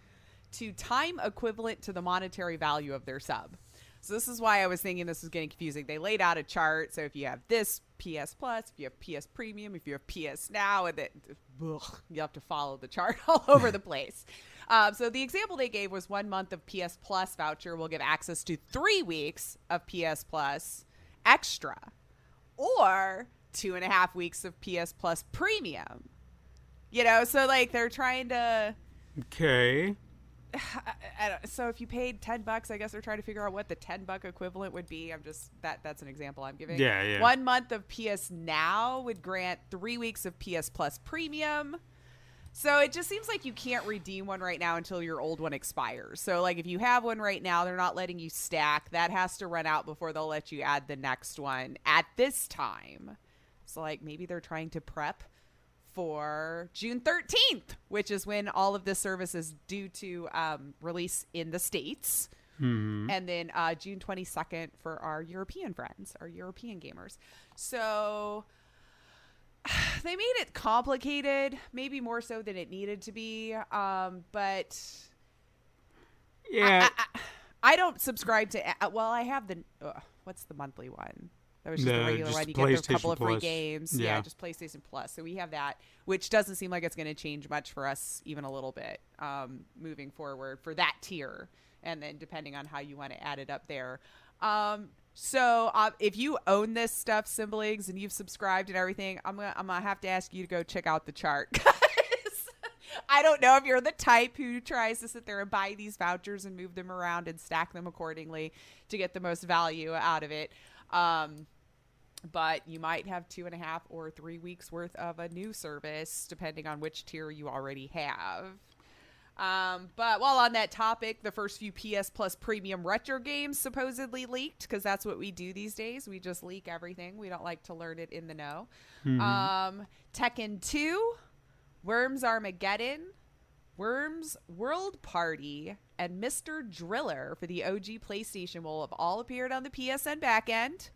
to time equivalent to the monetary value of their sub. So this is why I was thinking this was getting confusing. They laid out a chart. So if you have this PS Plus, if you have PS Premium, if you have PS Now, and you have to follow the chart all over the place. So the example they gave was 1 month of PS Plus voucher will give access to 3 weeks of PS Plus extra. Or 2.5 weeks of PS Plus Premium. You know, so like they're trying to. Okay. So if you paid $10, I guess they're trying to figure out what the $10 equivalent would be. I'm just that's an example I'm giving. Yeah. 1 month of PS Now would grant 3 weeks of PS Plus Premium. So it just seems like you can't redeem one right now until your old one expires. So like if you have one right now, they're not letting you stack. That has to run out before they'll let you add the next one at this time. So like maybe they're trying to prep for June 13th, which is when all of this service is due to release in the States. Mm-hmm. And then June 22nd for our European friends, our European gamers. So they made it complicated, maybe more so than it needed to be. But yeah, I don't subscribe to, I have what's the monthly one? That was just the regular one. You get a couple of free games. Yeah, just PlayStation Plus. So we have that, which doesn't seem like it's going to change much for us even a little bit moving forward for that tier. And then depending on how you want to add it up there. So if you own this stuff, Siblings, and you've subscribed and everything, I'm gonna have to ask you to go check out the chart. I don't know if you're the type who tries to sit there and buy these vouchers and move them around and stack them accordingly to get the most value out of it. But you might have 2.5 or 3 weeks worth of a new service, depending on which tier you already have. But while on that topic, the first few PS Plus Premium retro games supposedly leaked, because that's what we do these days. We just leak everything. We don't like to learn it in the know. Mm-hmm. Tekken 2, Worms Armageddon, Worms World Party, and Mr. Driller for the OG PlayStation will have all appeared on the PSN backend.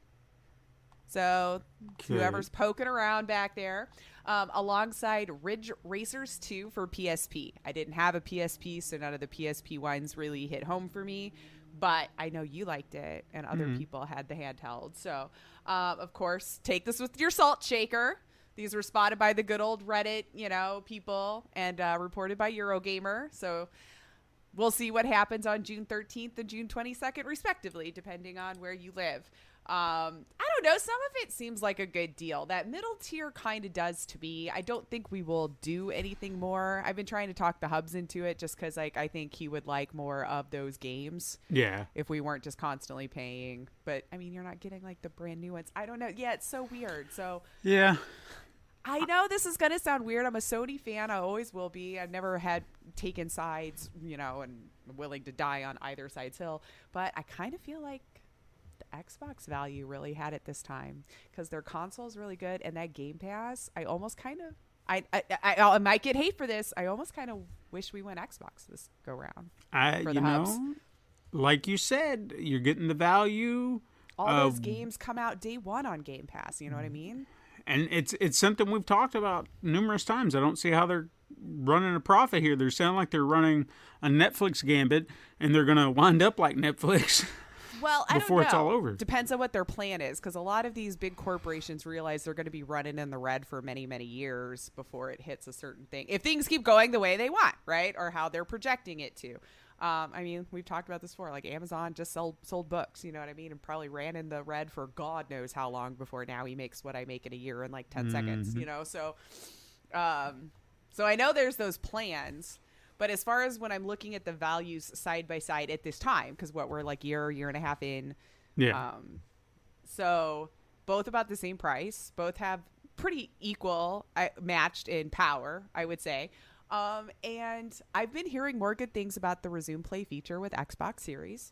So whoever's poking around back there, alongside Ridge Racers 2 for PSP. I didn't have a PSP, so none of the PSP ones really hit home for me. But I know you liked it, and other people had the handheld. So, of course, take this with your salt shaker. These were spotted by the good old Reddit, people, and reported by Eurogamer. So we'll see what happens on June 13th and June 22nd, respectively, depending on where you live. I don't know. Some of it seems like a good deal. That middle tier kind of does to me. I don't think we will do anything more. I've been trying to talk the Hubs into it just because I think he would like more of those games. Yeah. If we weren't just constantly paying. But, I mean, you're not getting like the brand new ones. I don't know. Yeah, it's so weird. So yeah. I know this is going to sound weird. I'm a Sony fan. I always will be. I've never had taken sides, and willing to die on either side's hill. But I kind of feel like the Xbox value really had it this time because their console is really good, and that Game Pass, I almost kind of, I might get hate for this. I almost kind of wish we went Xbox this go round. Like you said, you're getting the value. All those games come out day one on Game Pass. You know what I mean? And it's something we've talked about numerous times. I don't see how they're running a profit here. They sound like they're running a Netflix gambit, and they're going to wind up like Netflix. Well, I don't know. Before it's all over. Depends on what their plan is, because a lot of these big corporations realize they're going to be running in the red for many, many years before it hits a certain thing. If things keep going the way they want, right? Or how they're projecting it to. I mean, we've talked about this before. Like Amazon just sold books, you know what I mean? And probably ran in the red for God knows how long before now he makes what I make in a year in like 10 seconds, So, so I know there's those plans. But as far as when I'm looking at the values side by side at this time, because we're like year and a half in. Yeah. So both about the same price. Both have pretty equal, matched in power, I would say. And I've been hearing more good things about the Resume Play feature with Xbox Series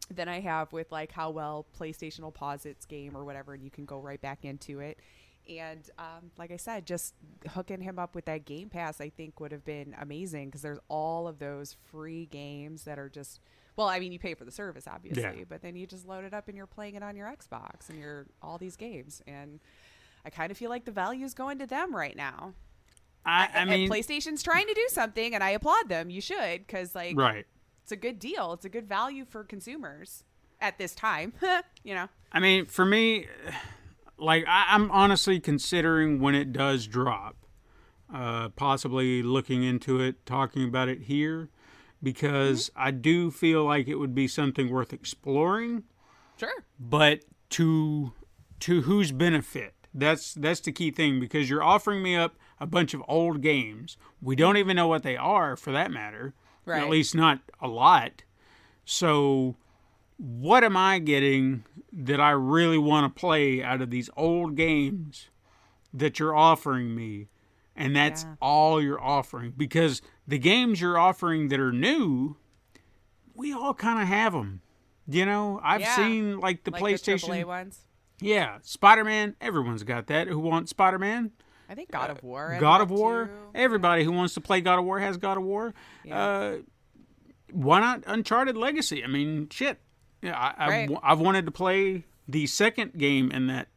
than I have with like how well PlayStation will pause its game or whatever, and you can go right back into it. And like I said, just hooking him up with that Game Pass, I think would have been amazing because there's all of those free games that are just, well, I mean, you pay for the service, obviously, but then you just load it up and you're playing it on your Xbox and you're all these games. And I kind of feel like the value is going to them right now. I mean, PlayStation's trying to do something, and I applaud them. You should, because like, it's a good deal. It's a good value for consumers at this time. I mean, for me, like I'm honestly considering when it does drop, possibly looking into it, talking about it here, because I do feel like it would be something worth exploring. Sure. But to to whose benefit? That's the key thing, because you're offering me up a bunch of old games. We don't even know what they are, for that matter. Right. At least not a lot. So what am I getting that I really want to play out of these old games that you're offering me? And that's all you're offering. Because the games you're offering that are new, we all kind of have them. You know, I've seen like the PlayStation. The AAA ones. Yeah, Spider-Man. Everyone's got that. Who wants Spider-Man? I think God of War. God of War. Too. Everybody who wants to play God of War has God of War. Yeah. Why not Uncharted Legacy? I mean, shit. Yeah, I've wanted to play the second game in that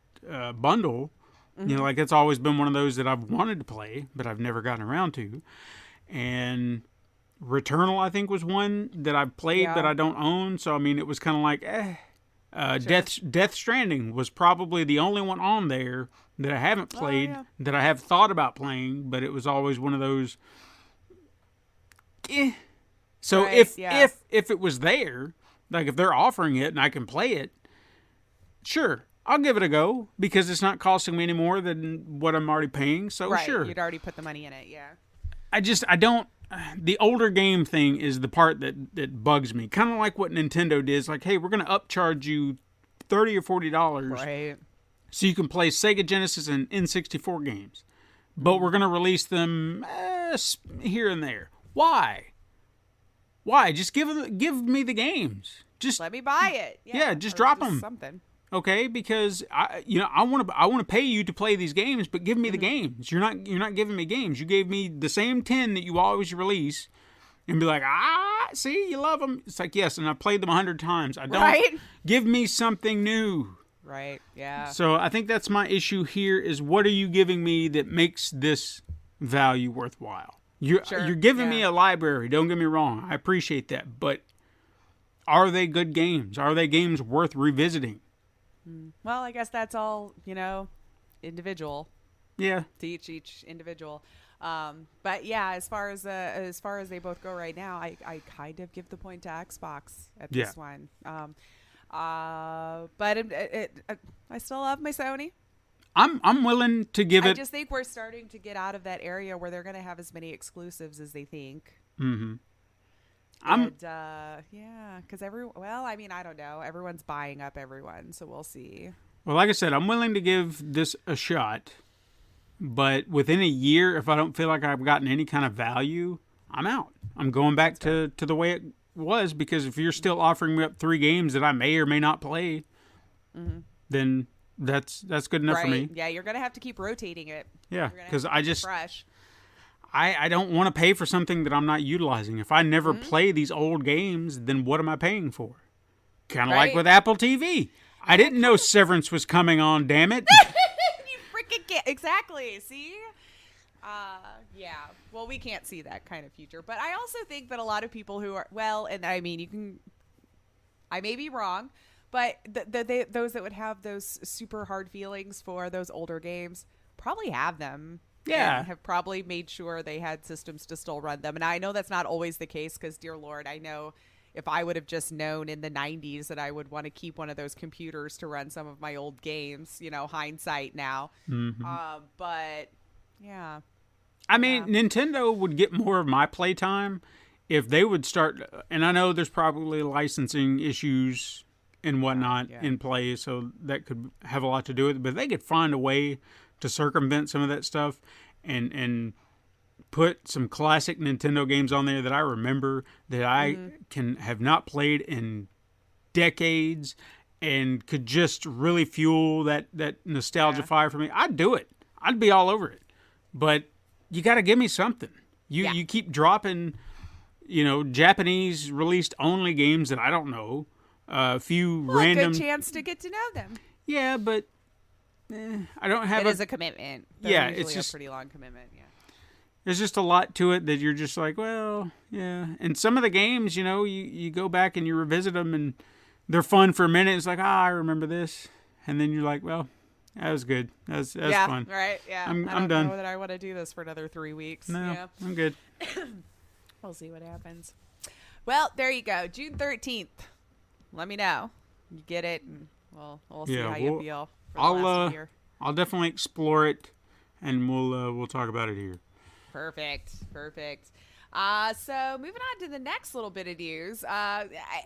bundle. Mm-hmm. You know, like it's always been one of those that I've wanted to play, but I've never gotten around to. And Returnal, I think, was one that I've played but I don't own. So, I mean, it was kind of like, Sure. Death Stranding was probably the only one on there that I haven't played, that I have thought about playing, but it was always one of those. So if it was there, like if they're offering it and I can play it, sure, I'll give it a go, because it's not costing me any more than what I'm already paying. So sure, you'd already put the money in it. Yeah. I don't. The older game thing is the part that bugs me. Kind of like what Nintendo did. It's like, hey, we're going to upcharge you $30 or $40, right, so you can play Sega Genesis and N64 games, but we're going to release them here and there. Why? Just give me the games. Just let me buy it. Yeah, just drop them. Something. Okay, because I want to pay you to play these games, but give me the games. You're not giving me games. You gave me the same 10 that you always release, and be like, see, you love them. It's like, yes, and I've played them 100 times. I don't. Right? Give me something new. Right. Yeah. So I think that's my issue here: is what are you giving me that makes this value worthwhile? You're giving me a library. Don't get me wrong. I appreciate that, but are they good games? Are they games worth revisiting? Well, I guess that's all, individual. Yeah. To each individual. But yeah, as far as they both go right now, I kind of give the point to Xbox at this one. But I still love my Sony. I'm willing to give it. I just think we're starting to get out of that area where they're going to have as many exclusives as they think. Mm-hmm. Because I don't know. Everyone's buying up everyone, so we'll see. Well, like I said, I'm willing to give this a shot, but within a year, if I don't feel like I've gotten any kind of value, I'm out. I'm going back to the way it was, because if you're still offering me up 3 games that I may or may not play, then that's good enough for me. Yeah, you're gonna have to keep rotating it. Yeah, because fresh. I don't want to pay for something that I'm not utilizing. If I never play these old games, then what am I paying for? Kind of like with Apple TV. I didn't know Severance was coming on, damn it. You freaking can't. Exactly. See? Yeah. Well, we can't see that kind of future. But I also think that a lot of people who are, and I mean, I may be wrong, but those that would have those super hard feelings for those older games probably have them. Yeah. And have probably made sure they had systems to still run them. And I know that's not always the case, because, dear Lord, I know if I would have just known in the 90s that I would want to keep one of those computers to run some of my old games, hindsight now. Mm-hmm. But, yeah. I mean, Nintendo would get more of my playtime if they would start, and I know there's probably licensing issues and whatnot in play, so that could have a lot to do with it, but if they could find a way to circumvent some of that stuff and put some classic Nintendo games on there that I remember that I have not played in decades and could just really fuel that nostalgia fire for me, I'd do it. I'd be all over it. But you got to give me something. You keep dropping, Japanese released only games that I don't know. A few random. A good chance to get to know them. Yeah, but I don't have. It is a commitment. It's just a pretty long commitment. Yeah. There's just a lot to it that you're just like, well, yeah. And some of the games, you go back and you revisit them and they're fun for a minute. It's like, I remember this, and then you're like, well, that was good. That was fun. Right. Yeah. I'm I don't done. know that I want to do this for another 3 weeks. No, yeah. I'm good. We'll see what happens. Well, there you go. June 13th. Let me know. You get it, and we'll see how you feel. for the last year. I'll definitely explore it, and we'll talk about it here. Perfect. So moving on to the next little bit of news,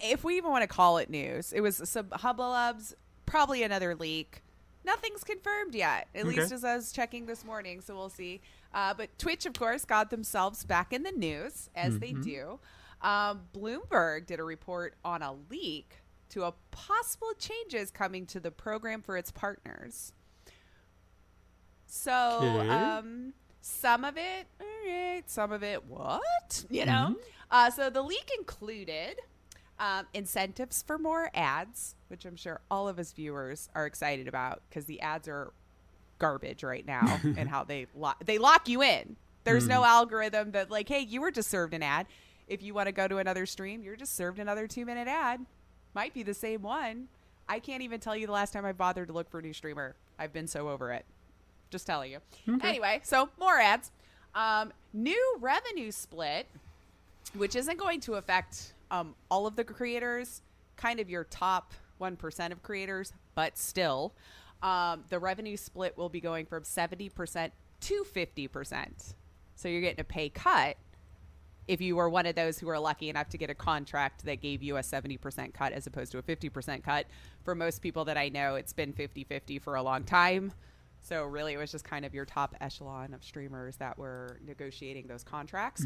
if we even want to call it news, it was some hubbubs, probably another leak. Nothing's confirmed yet, at least as I was checking this morning, so we'll see. But Twitch, of course, got themselves back in the news, as they do. Bloomberg did a report on a leak to a possible changes coming to the program for its partners. So some of it, all right, some of it, what? You know? So the leak included incentives for more ads, which I'm sure all of us viewers are excited about because the ads are garbage right now and how they lock you in. There's no algorithm that like, hey, you were just served an ad. If you want to go to another stream, you're just served another 2-minute ad. Might be the same one. I can't even tell you the last time I bothered to look for a new streamer. I've been so over it. Just telling you. Anyway, so more ads. New revenue split, which isn't going to affect all of the creators, kind of your top 1% of creators, but still, the revenue split will be going from 70% to 50%. So you're getting a pay cut if you were one of those who were lucky enough to get a contract that gave you a 70% cut as opposed to a 50% cut. For most people that I know, it's been 50-50 for a long time. So really, it was just kind of your top echelon of streamers that were negotiating those contracts.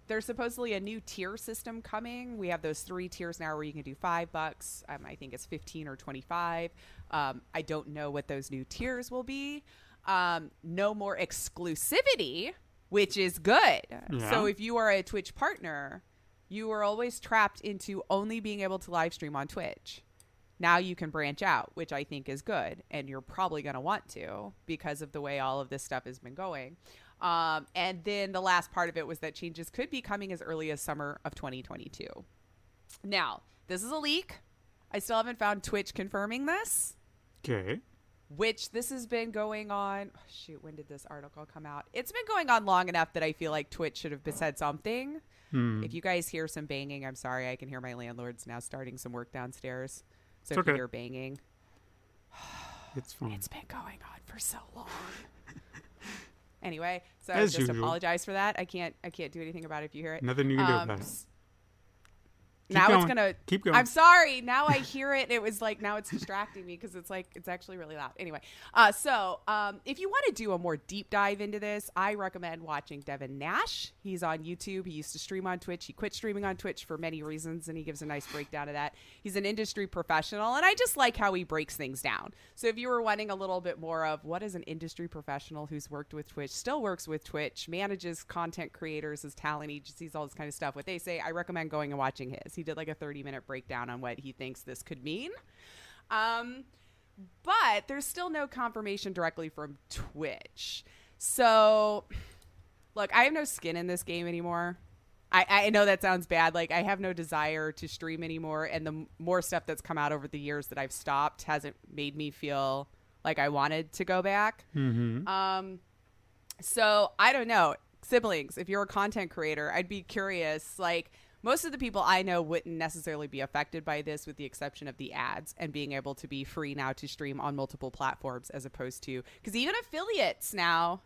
There's supposedly a new tier system coming. We have those 3 tiers now where you can do $5. I think it's 15 or 25. I don't know what those new tiers will be. No more exclusivity, which is good. Yeah. So if you are a Twitch partner, you are always trapped into only being able to live stream on Twitch. Now you can branch out, which I think is good. And you're probably going to want to because of the way all of this stuff has been going. And then the last part of it was that changes could be coming as early as summer of 2022. Now, this is a leak. I still haven't found Twitch confirming this. Okay. Which this has been going on. Oh, shoot, when did this article come out? It's been going on long enough that I feel like Twitch should have said something. If you guys hear some banging, I'm sorry. I can hear my landlords now starting some work downstairs. So if you hear banging, it's fine. It's been going on for so long. Anyway, so I just apologize for that. I can't do anything about it if you hear it. Nothing you can do about it. Keep going. I'm sorry. Now I hear it. It was like, now it's distracting me because it's actually really loud. Anyway, so if you want to do a more deep dive into this, I recommend watching Devin Nash. He's on YouTube. He used to stream on Twitch. He quit streaming on Twitch for many reasons, and he gives a nice breakdown of that. He's an industry professional, and I just like how he breaks things down. So if you were wanting a little bit more of what is an industry professional who's worked with Twitch, still works with Twitch, manages content creators, his talent agencies, all this kind of stuff, what they say, I recommend going and watching his. He did like a 30-minute breakdown on what he thinks this could mean. But there's still no confirmation directly from Twitch. So, look, I have no skin in this game anymore. I know that sounds bad. Like, I have no desire to stream anymore. And the more stuff that's come out over the years that I've stopped hasn't made me feel like I wanted to go back. So, I don't know. Siblings, if you're a content creator, I'd be curious, like, most of the people I know wouldn't necessarily be affected by this with the exception of the ads and being able to be free now to stream on multiple platforms as opposed to, because even affiliates now,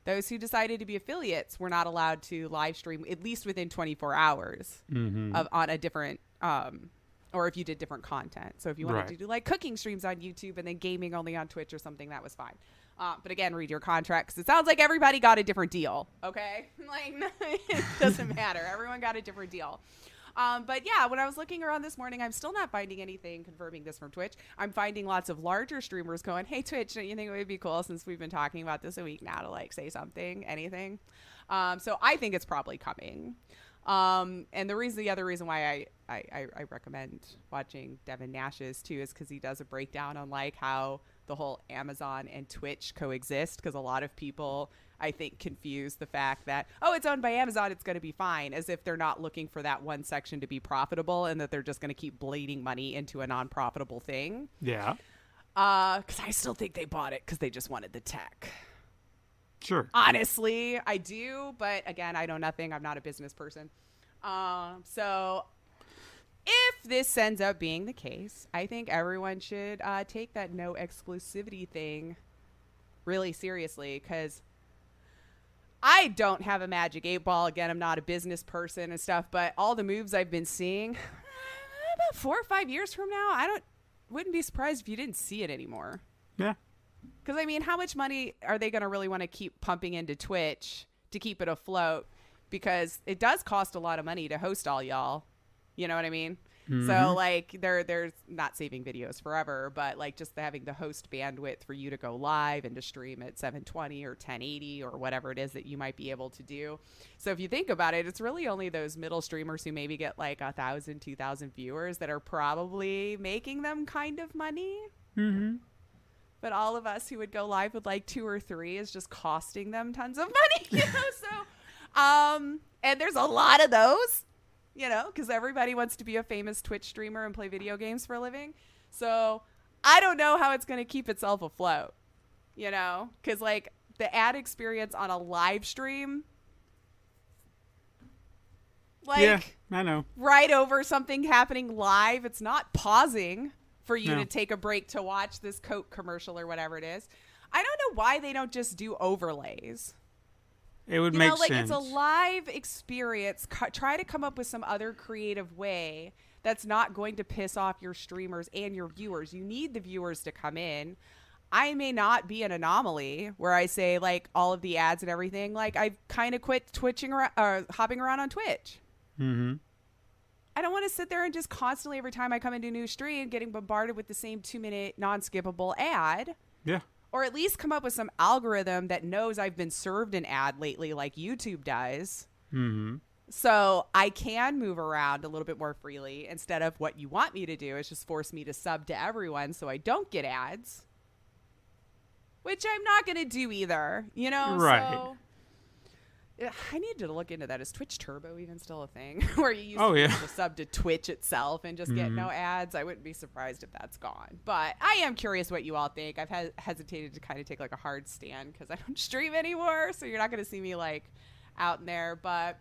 those who decided to be affiliates were not allowed to live stream at least within 24 hours on a different, or if you did different content. So if you wanted to do like cooking streams on YouTube and then gaming only on Twitch or something, that was fine. But again, read your contract because it sounds like everybody got a different deal. Okay. Like it doesn't matter. Everyone got a different deal. But yeah, when I was looking around this morning, I'm still not finding anything confirming this from Twitch. I'm finding lots of larger streamers going, hey, Twitch, don't you think it would be cool since we've been talking about this a week now to like say something, anything? So I think it's probably coming. And the other reason why I recommend watching Devin Nash's too is because he does a breakdown on like how the whole Amazon and Twitch coexist, because a lot of people I think confuse the fact that, oh, it's owned by Amazon, it's going to be fine, as if they're not looking for that one section to be profitable and that they're just going to keep bleeding money into a non-profitable thing. Yeah. Because I still think they bought it because they just wanted the tech. Sure. Honestly, I do. But again, I know nothing. I'm not a business person. So if this ends up being the case, I think everyone should take that no exclusivity thing really seriously, because I don't have a magic 8-ball. Again, I'm not a business person and stuff, but all the moves I've been seeing, about 4 or 5 years from now, wouldn't be surprised if you didn't see it anymore. Yeah. Because, I mean, how much money are they going to really want to keep pumping into Twitch to keep it afloat? Because it does cost a lot of money to host all y'all. You know what I mean? Mm-hmm. So, like, they're not saving videos forever, but, like, just having the host bandwidth for you to go live and to stream at 720 or 1080 or whatever it is that you might be able to do. So if you think about it, it's really only those middle streamers who maybe get, like, 1,000, 2,000 viewers that are probably making them kind of money. Mm-hmm. But all of us who would go live with, like, 2 or 3 is just costing them tons of money, you know? So, and there's a lot of those. You know, because everybody wants to be a famous Twitch streamer and play video games for a living. So I don't know how it's going to keep itself afloat, you know, because like the ad experience on a live stream, like, yeah, I know, right over something happening live. It's not pausing for you to take a break to watch this Coke commercial or whatever it is. I don't know why they don't just do overlays. It would make sense. It's a live experience. Try to come up with some other creative way that's not going to piss off your streamers and your viewers. You need the viewers to come in. I may not be an anomaly where I say, like, all of the ads and everything. Like, I've kind of quit hopping around on Twitch. Mm-hmm. I don't want to sit there and just constantly, every time I come into a new stream, getting bombarded with the same 2-minute non-skippable ad. Yeah. Or at least come up with some algorithm that knows I've been served an ad lately, like YouTube does. Mm-hmm. So I can move around a little bit more freely, instead of what you want me to do is just force me to sub to everyone so I don't get ads. Which I'm not going to do either, you know? Right. So I need to look into that. Is Twitch Turbo even still a thing? Where you used to be able to sub to Twitch itself and just get no ads? I wouldn't be surprised if that's gone. But I am curious what you all think. I've hesitated to kind of take like a hard stand because I don't stream anymore. So you're not going to see me like out in there. But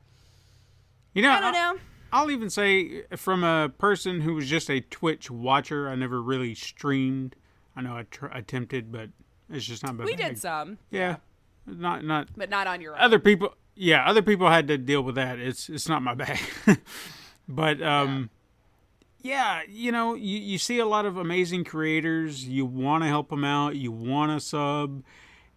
you know, I don't know. I'll even say, from a person who was just a Twitch watcher, I never really streamed. I know I attempted, but it's just not my bag. We did some. Yeah. Not. But not on your own. Other people had to deal with that. It's not my bag. But yeah, you know, you see a lot of amazing creators. You want to help them out. You want to sub.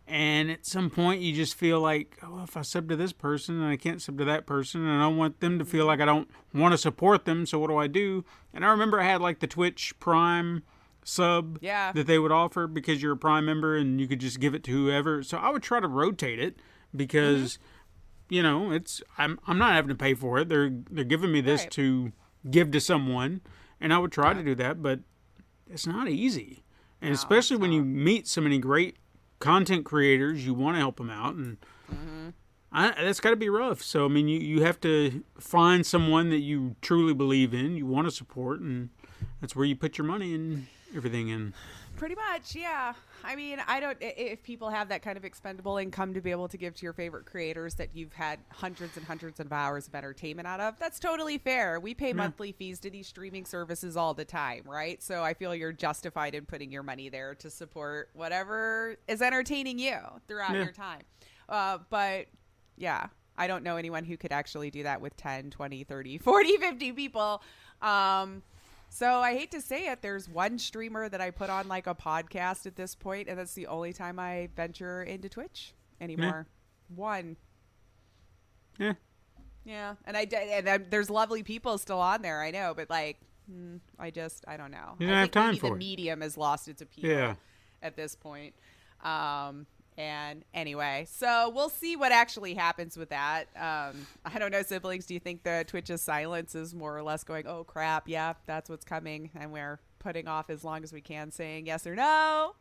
And at some point you just feel like, oh, if I sub to this person and I can't sub to that person, and I don't want them to feel like I don't want to support them, so what do I do? And I remember I had like the Twitch Prime sub that they would offer because you're a Prime member and you could just give it to whoever. So I would try to rotate it because you know, I'm not having to pay for it. They're giving me this to give to someone, and I would try to do that, but it's not easy. And especially when you meet so many great content creators, you want to help them out, and that's got to be rough. So I mean, you have to find someone that you truly believe in, you want to support, and that's where you put your money and everything in. Pretty much, yeah. I mean, if people have that kind of expendable income to be able to give to your favorite creators that you've had hundreds and hundreds of hours of entertainment out of, that's totally fair. We pay monthly fees to these streaming services all the time, right? So I feel you're justified in putting your money there to support whatever is entertaining you throughout your time. But yeah, I don't know anyone who could actually do that with 10, 20, 30, 40, 50 people. So I hate to say it, there's one streamer that I put on like a podcast at this point, and that's the only time I venture into Twitch anymore. One. Yeah. Yeah. And there's lovely people still on there, I know, but like, I don't know. You don't have time for it. The medium has lost its appeal at this point. And anyway, so we'll see what actually happens with that. I don't know, siblings, do you think the Twitch's silence is more or less going, oh, crap, yeah, that's what's coming, and we're putting off as long as we can saying yes or no?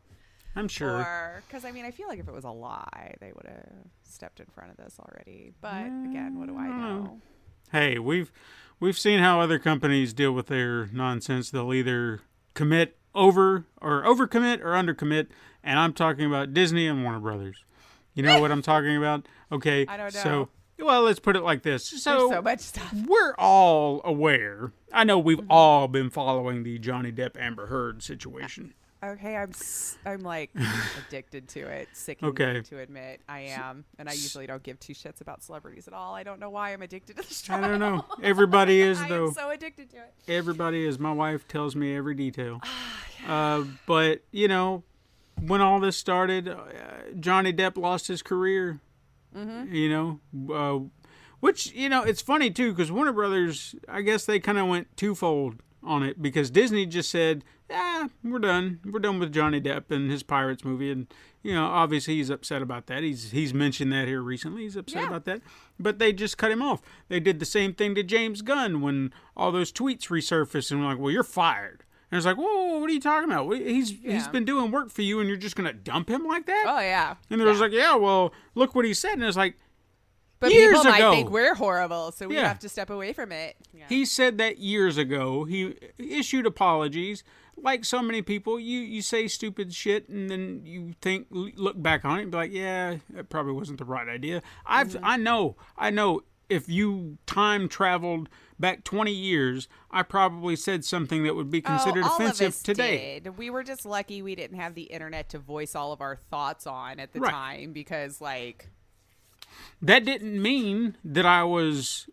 I'm sure. Because, I mean, I feel like if it was a lie, they would have stepped in front of this already. But, again, what do I know? Hey, we've seen how other companies deal with their nonsense. They'll either commit overcommit or undercommit, and I'm talking about Disney and Warner Brothers. You know what I'm talking about? Okay. I don't know. So, well, let's put it like this. So, there's so much stuff. We're all aware. I know we've all been following the Johnny Depp Amber Heard situation. Okay, I'm like addicted to it. Sickening to admit I am, and I usually don't give two shits about celebrities at all. I don't know why I'm addicted to this trial. I don't know. Everybody is though. I'm so addicted to it. Everybody is. My wife tells me every detail. But you know, when all this started, Johnny Depp lost his career. You know, which you know it's funny too because Warner Brothers, I guess they kind of went twofold on it because Disney just said, we're done. We're done with Johnny Depp and his Pirates movie. And, you know, obviously he's upset about that. He's mentioned that here recently. He's upset about that. But they just cut him off. They did the same thing to James Gunn when all those tweets resurfaced and were like, well, you're fired. And it's like, whoa, what are you talking about? He's been doing work for you and you're just going to dump him like that? Oh, yeah. And they was like, well, look what he said. And it's like, but years people ago, might think we're horrible, so we have to step away from it. Yeah. He said that years ago. He issued apologies. Like so many people, you say stupid shit and then you look back on it and be like, yeah, that probably wasn't the right idea. I know if you time traveled back 20 years, I probably said something that would be considered offensive today. We were just lucky we didn't have the internet to voice all of our thoughts on at the time because like... That didn't mean that I was,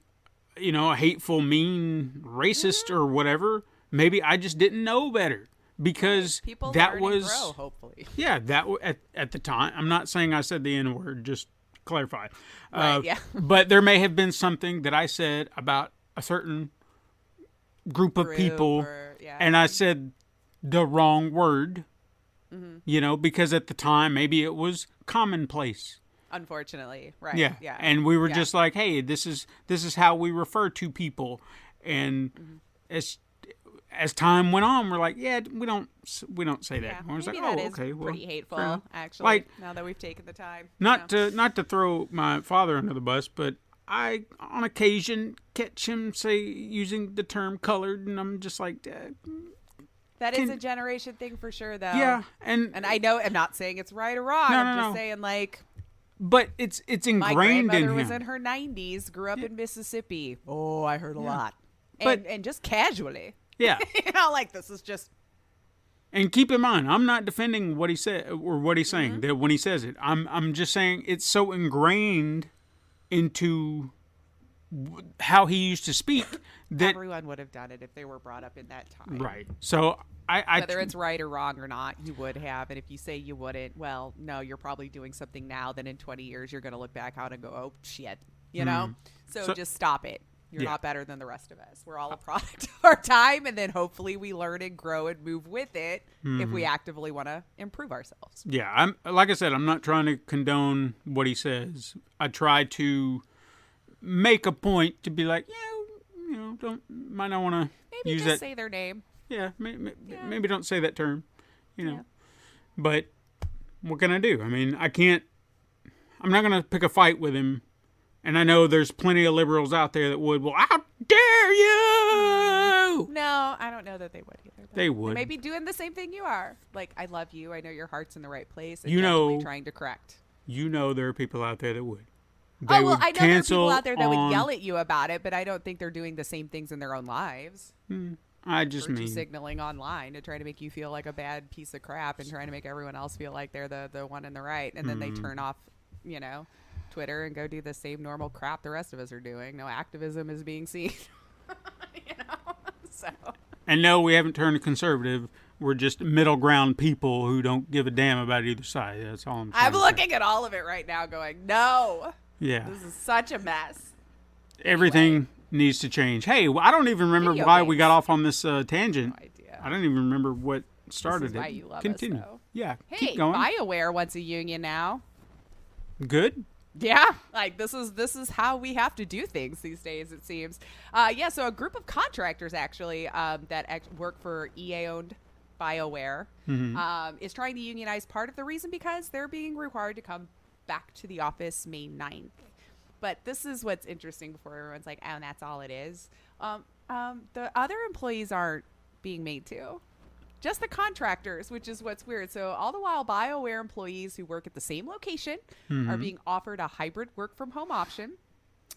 you know, a hateful, mean, racist or whatever. Maybe I just didn't know better because that was, grow, hopefully. Yeah, that at the time. I'm not saying I said the N-word, just clarify. But there may have been something that I said about a certain group of people, and I said the wrong word, you know, because at the time maybe it was commonplace. Unfortunately, right? Yeah. And we were just like, hey, this is how we refer to people, and as time went on, we're like, we don't say that. Yeah, we're maybe like, that is pretty hateful, actually. Like, now that we've taken the time, not to throw my father under the bus, but I on occasion catch him using the term colored, and I'm just like. That is a generation thing for sure, though. Yeah, and I know I'm not saying it's right or wrong. I'm just saying like. But it's ingrained my grandmother in him. was in her 90s, grew up in Mississippi. Oh, I heard a lot. And just casually. Yeah. You know, like this is just. And keep in mind, I'm not defending what he said or what he's saying that when he says it. I'm just saying it's so ingrained into how he used to speak that everyone would have done it if they were brought up in that time. Right. So whether it's right or wrong or not, you would have. And if you say you wouldn't, well, no, you're probably doing something now. Then in 20 years, you're going to look back on and go, oh, shit. You know? So just stop it. You're not better than the rest of us. We're all a product of our time. And then hopefully we learn and grow and move with it if we actively want to improve ourselves. Yeah. Like I said, I'm not trying to condone what he says. I try to make a point to be like, you know, might not want to use that. Maybe just say their name. Yeah, maybe don't say that term, you know. Yeah. But what can I do? I mean, I'm not going to pick a fight with him. And I know there's plenty of liberals out there that would. Well, how dare you? No, I don't know that they would either. They would. They may be doing the same thing you are. Like, I love you. I know your heart's in the right place. And you know, trying to correct. You know there are people out there that would. I know there are people out there that would yell at you about it, but I don't think they're doing the same things in their own lives. Virtue signaling online to try to make you feel like a bad piece of crap and trying to make everyone else feel like they're the one in the right. And then they turn off, you know, Twitter and go do the same normal crap the rest of us are doing. No activism is being seen. You know? So. And no, we haven't turned conservative. We're just middle ground people who don't give a damn about either side. That's all I'm saying. I'm looking at all of it right now going, no. Yeah. This is such a mess. Everything needs to change. Hey, I don't even remember why we got off on this tangent. No idea. I don't even remember what started this is why you love Continue. Us, though. Yeah. Hey, keep going. Bioware wants a union now. Good. Yeah, like this is how we have to do things these days, it seems. So a group of contractors actually that work for EA-owned Bioware is trying to unionize. Part of the reason because they're being required to come back to the office May 9th. But this is what's interesting before everyone's like, oh, and that's all it is. The other employees aren't being made to. Just the contractors, which is what's weird. So all the while, BioWare employees who work at the same location are being offered a hybrid work from home option.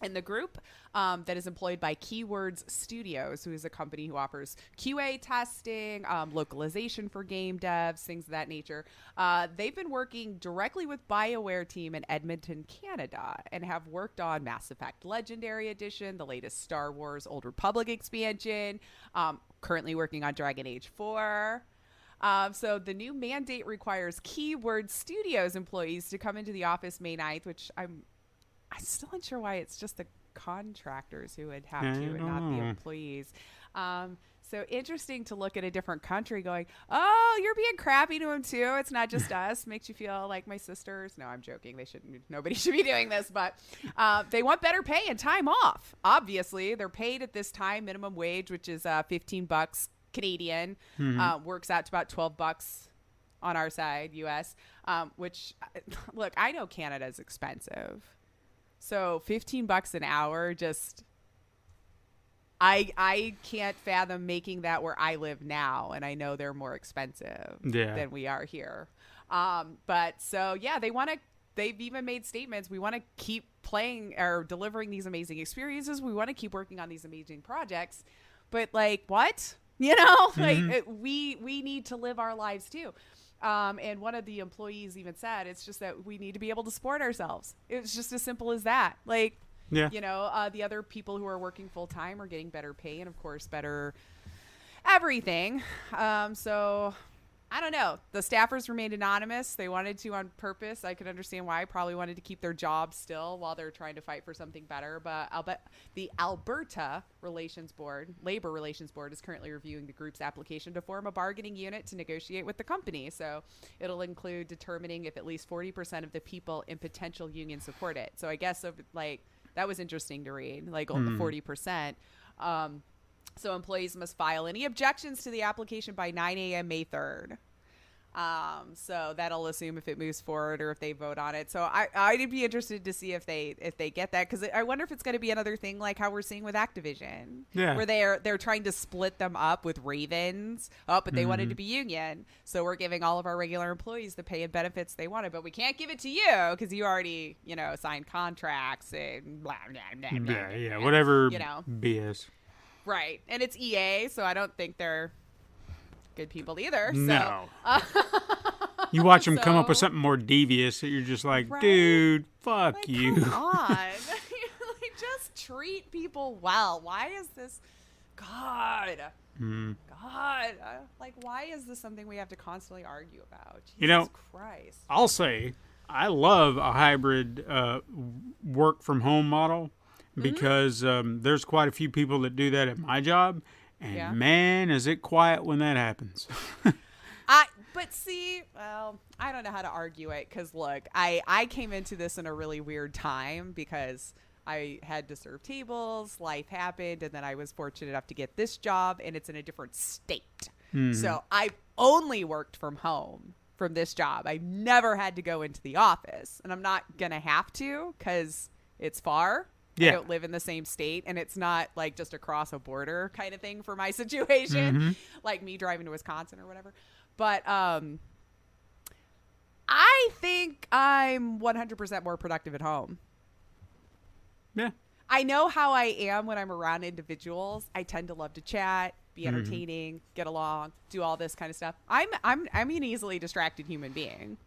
And the group that is employed by Keywords Studios, who is a company who offers QA testing, localization for game devs, things of that nature. They've been working directly with Bioware team in Edmonton, Canada, and have worked on Mass Effect Legendary Edition, the latest Star Wars Old Republic expansion, currently working on Dragon Age 4. So the new mandate requires Keywords Studios employees to come into the office May 9th, which I'm still unsure why it's just the contractors who would have to and not the employees. So interesting to look at a different country going, oh, you're being crappy to them too. It's not just us. Makes you feel like my sisters. No, I'm joking. Nobody should be doing this, but they want better pay and time off. Obviously, they're paid at this time minimum wage, which is $15 Canadian, works out to about $12 on our side, US, which, look, I know Canada's expensive. So $15 an hour, just I can't fathom making that where I live now, and I know they're more expensive than we are here. But so yeah, they've even made statements. We want to keep playing or delivering these amazing experiences. We want to keep working on these amazing projects. But like, what? Like we need to live our lives too. And one of the employees even said, it's just that we need to be able to support ourselves. It's just as simple as that. Like, the other people who are working full time are getting better pay and of course better everything. So I don't know. The staffers remained anonymous. They wanted to on purpose. I could understand why. Probably wanted to keep their jobs still while they're trying to fight for something better. But I'll bet the Alberta Labor Relations Board is currently reviewing the group's application to form a bargaining unit to negotiate with the company. So it'll include determining if at least 40% of the people in potential union support it. So I guess that was interesting to read, like the 40%. So employees must file any objections to the application by 9 a.m. May 3rd. So that'll assume if it moves forward or if they vote on it. So I'd be interested to see if they get that, because I wonder if it's going to be another thing like how we're seeing with Activision, where they're trying to split them up with Ravens. But they wanted to be union, so we're giving all of our regular employees the pay and benefits they wanted, but we can't give it to you because you already signed contracts and blah blah blah. Blah, whatever BS. Right. And it's EA, so I don't think they're good people either. No. So. You watch them come up with something more devious that you're just like, dude, fuck you. Come on. Just treat people well. Why is this? God. God. Why is this something we have to constantly argue about? Jesus Christ. I'll say I love a hybrid work from home model. Because there's quite a few people that do that at my job, and man, is it quiet when that happens. But see, well, I don't know how to argue it, because look, I came into this in a really weird time because I had to serve tables, life happened, and then I was fortunate enough to get this job, and it's in a different state. So I've only worked from home from this job. I've never had to go into the office, and I'm not going to have to because it's far. I don't live in the same state, and it's not like just across a border kind of thing for my situation, like me driving to Wisconsin or whatever. But I think I'm 100% more productive at home. Yeah. I know how I am when I'm around individuals. I tend to love to chat, be entertaining, get along, do all this kind of stuff. I'm an easily distracted human being.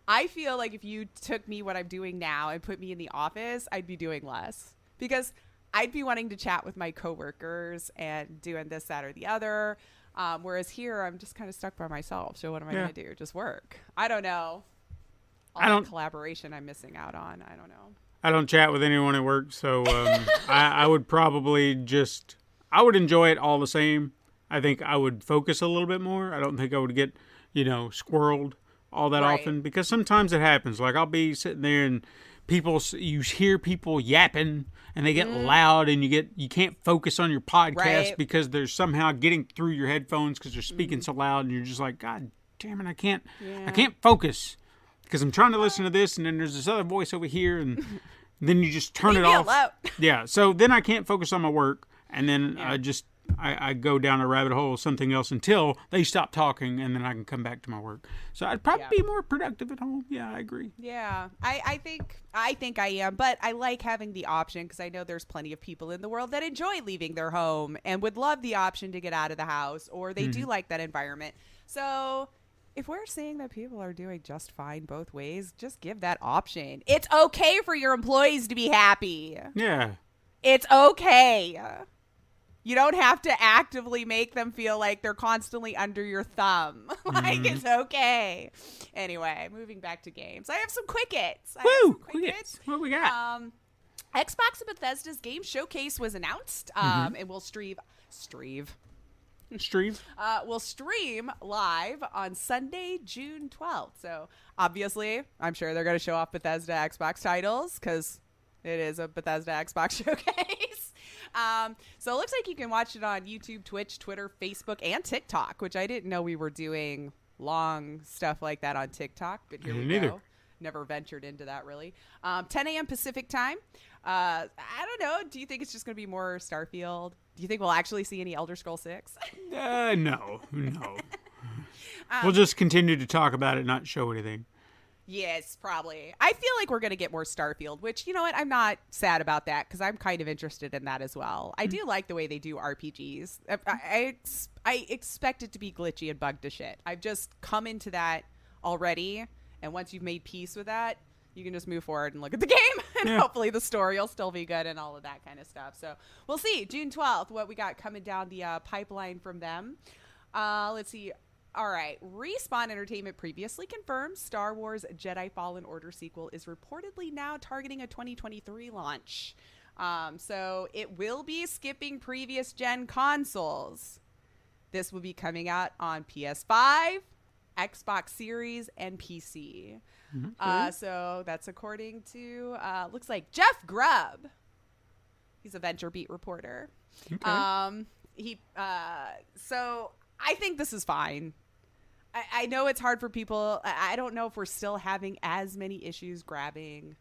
I feel like if you took me what I'm doing now and put me in the office, I'd be doing less, because I'd be wanting to chat with my coworkers and doing this, that, or the other. Whereas here, I'm just kind of stuck by myself. So what am I going to do? Just work. I don't know. All the collaboration I'm missing out on. I don't know. I don't chat with anyone at work, so I would probably I would enjoy it all the same. I think I would focus a little bit more. I don't think I would get, squirreled all that often, because sometimes it happens. Like I'll be sitting there and you hear people yapping and they get loud, and you can't focus on your podcast because they're somehow getting through your headphones because they're speaking so loud, and you're just like, God damn it, I can't focus because I'm trying to listen to this, and then there's this other voice over here, and then you just turn it off. Yeah, so then I can't focus on my work, and then I just I go down a rabbit hole of something else until they stop talking, and then I can come back to my work. So I'd probably be more productive at home. Yeah, I agree. Yeah, I think I am, but I like having the option because I know there's plenty of people in the world that enjoy leaving their home and would love the option to get out of the house, or they do like that environment. So if we're seeing that people are doing just fine both ways, just give that option. It's okay for your employees to be happy. Yeah. It's okay. You don't have to actively make them feel like they're constantly under your thumb. Like, it's okay. Anyway, moving back to games. I have some quick hits. Woo! Quick hits. What we got? Xbox and Bethesda's game showcase was announced, and we'll stream live on Sunday, June 12th. So, obviously, I'm sure they're going to show off Bethesda Xbox titles because it is a Bethesda Xbox showcase. So it looks like you can watch it on YouTube, Twitch, Twitter, Facebook, and TikTok, which I didn't know we were doing long stuff like that on TikTok, but here we go. Never ventured into that, really. 10 a.m. Pacific time. I don't know. Do you think it's just going to be more Starfield? Do you think we'll actually see any Elder Scrolls 6? No. We'll just continue to talk about it, not show anything. Yes, probably. I feel like we're going to get more Starfield, which, you know what? I'm not sad about that because I'm kind of interested in that as well. I do like the way they do RPGs. I expect it to be glitchy and bugged to shit. I've just come into that already, and once you've made peace with that, you can just move forward and look at the game, and hopefully the story will still be good and all of that kind of stuff. So we'll see. June 12th, what we got coming down the pipeline from them. Let's see. All right. Respawn Entertainment previously confirmed Star Wars Jedi Fallen Order sequel is reportedly now targeting a 2023 launch. So it will be skipping previous gen consoles. This will be coming out on PS5, Xbox Series, and PC. So that's according to, looks like Jeff Grubb. He's a Venture Beat reporter. Okay. So I think this is fine. I know it's hard for people. I don't know if we're still having as many issues grabbing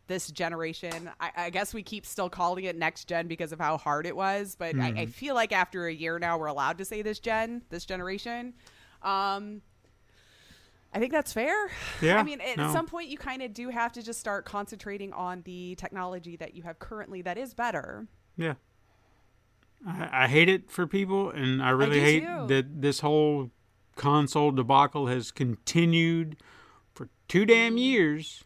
this generation. I guess we keep still calling it next gen because of how hard it was. But I feel like after a year now, we're allowed to say this generation. I think that's fair. Yeah. I mean, at some point, you kind of do have to just start concentrating on the technology that you have currently that is better. Yeah. I hate it for people, and I really hate that this whole console debacle has continued for 2 damn years.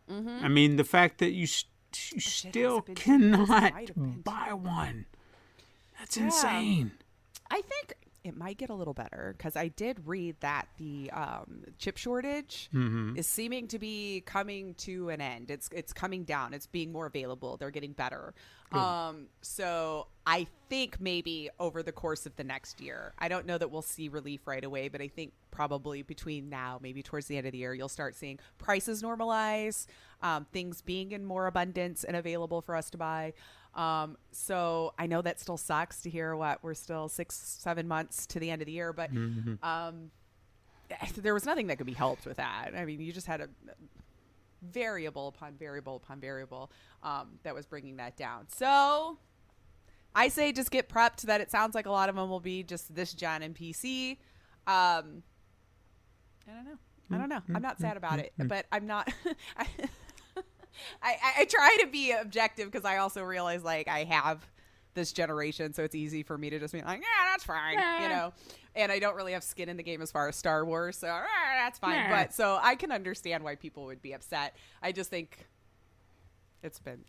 I mean, the fact that you still cannot buy one. That's insane. I think it might get a little better because I did read that the chip shortage is seeming to be coming to an end. It's coming down. It's being more available. They're getting better. So I think maybe over the course of the next year, I don't know that we'll see relief right away, but I think probably between now, maybe towards the end of the year, you'll start seeing prices normalize, things being in more abundance and available for us to buy. So I know that still sucks to hear we're still 6-7 months to the end of the year, but there was nothing that could be helped with that. I mean, you just had a variable upon variable upon variable that was bringing that down. So I say just get prepped that it sounds like a lot of them will be just this gen and PC. I don't know. I'm not sad about it, but I'm not. I try to be objective because I also realize like I have this generation, so it's easy for me to just be like, yeah, that's fine, you know. And I don't really have skin in the game as far as Star Wars, so that's fine. But so I can understand why people would be upset. I just think it's been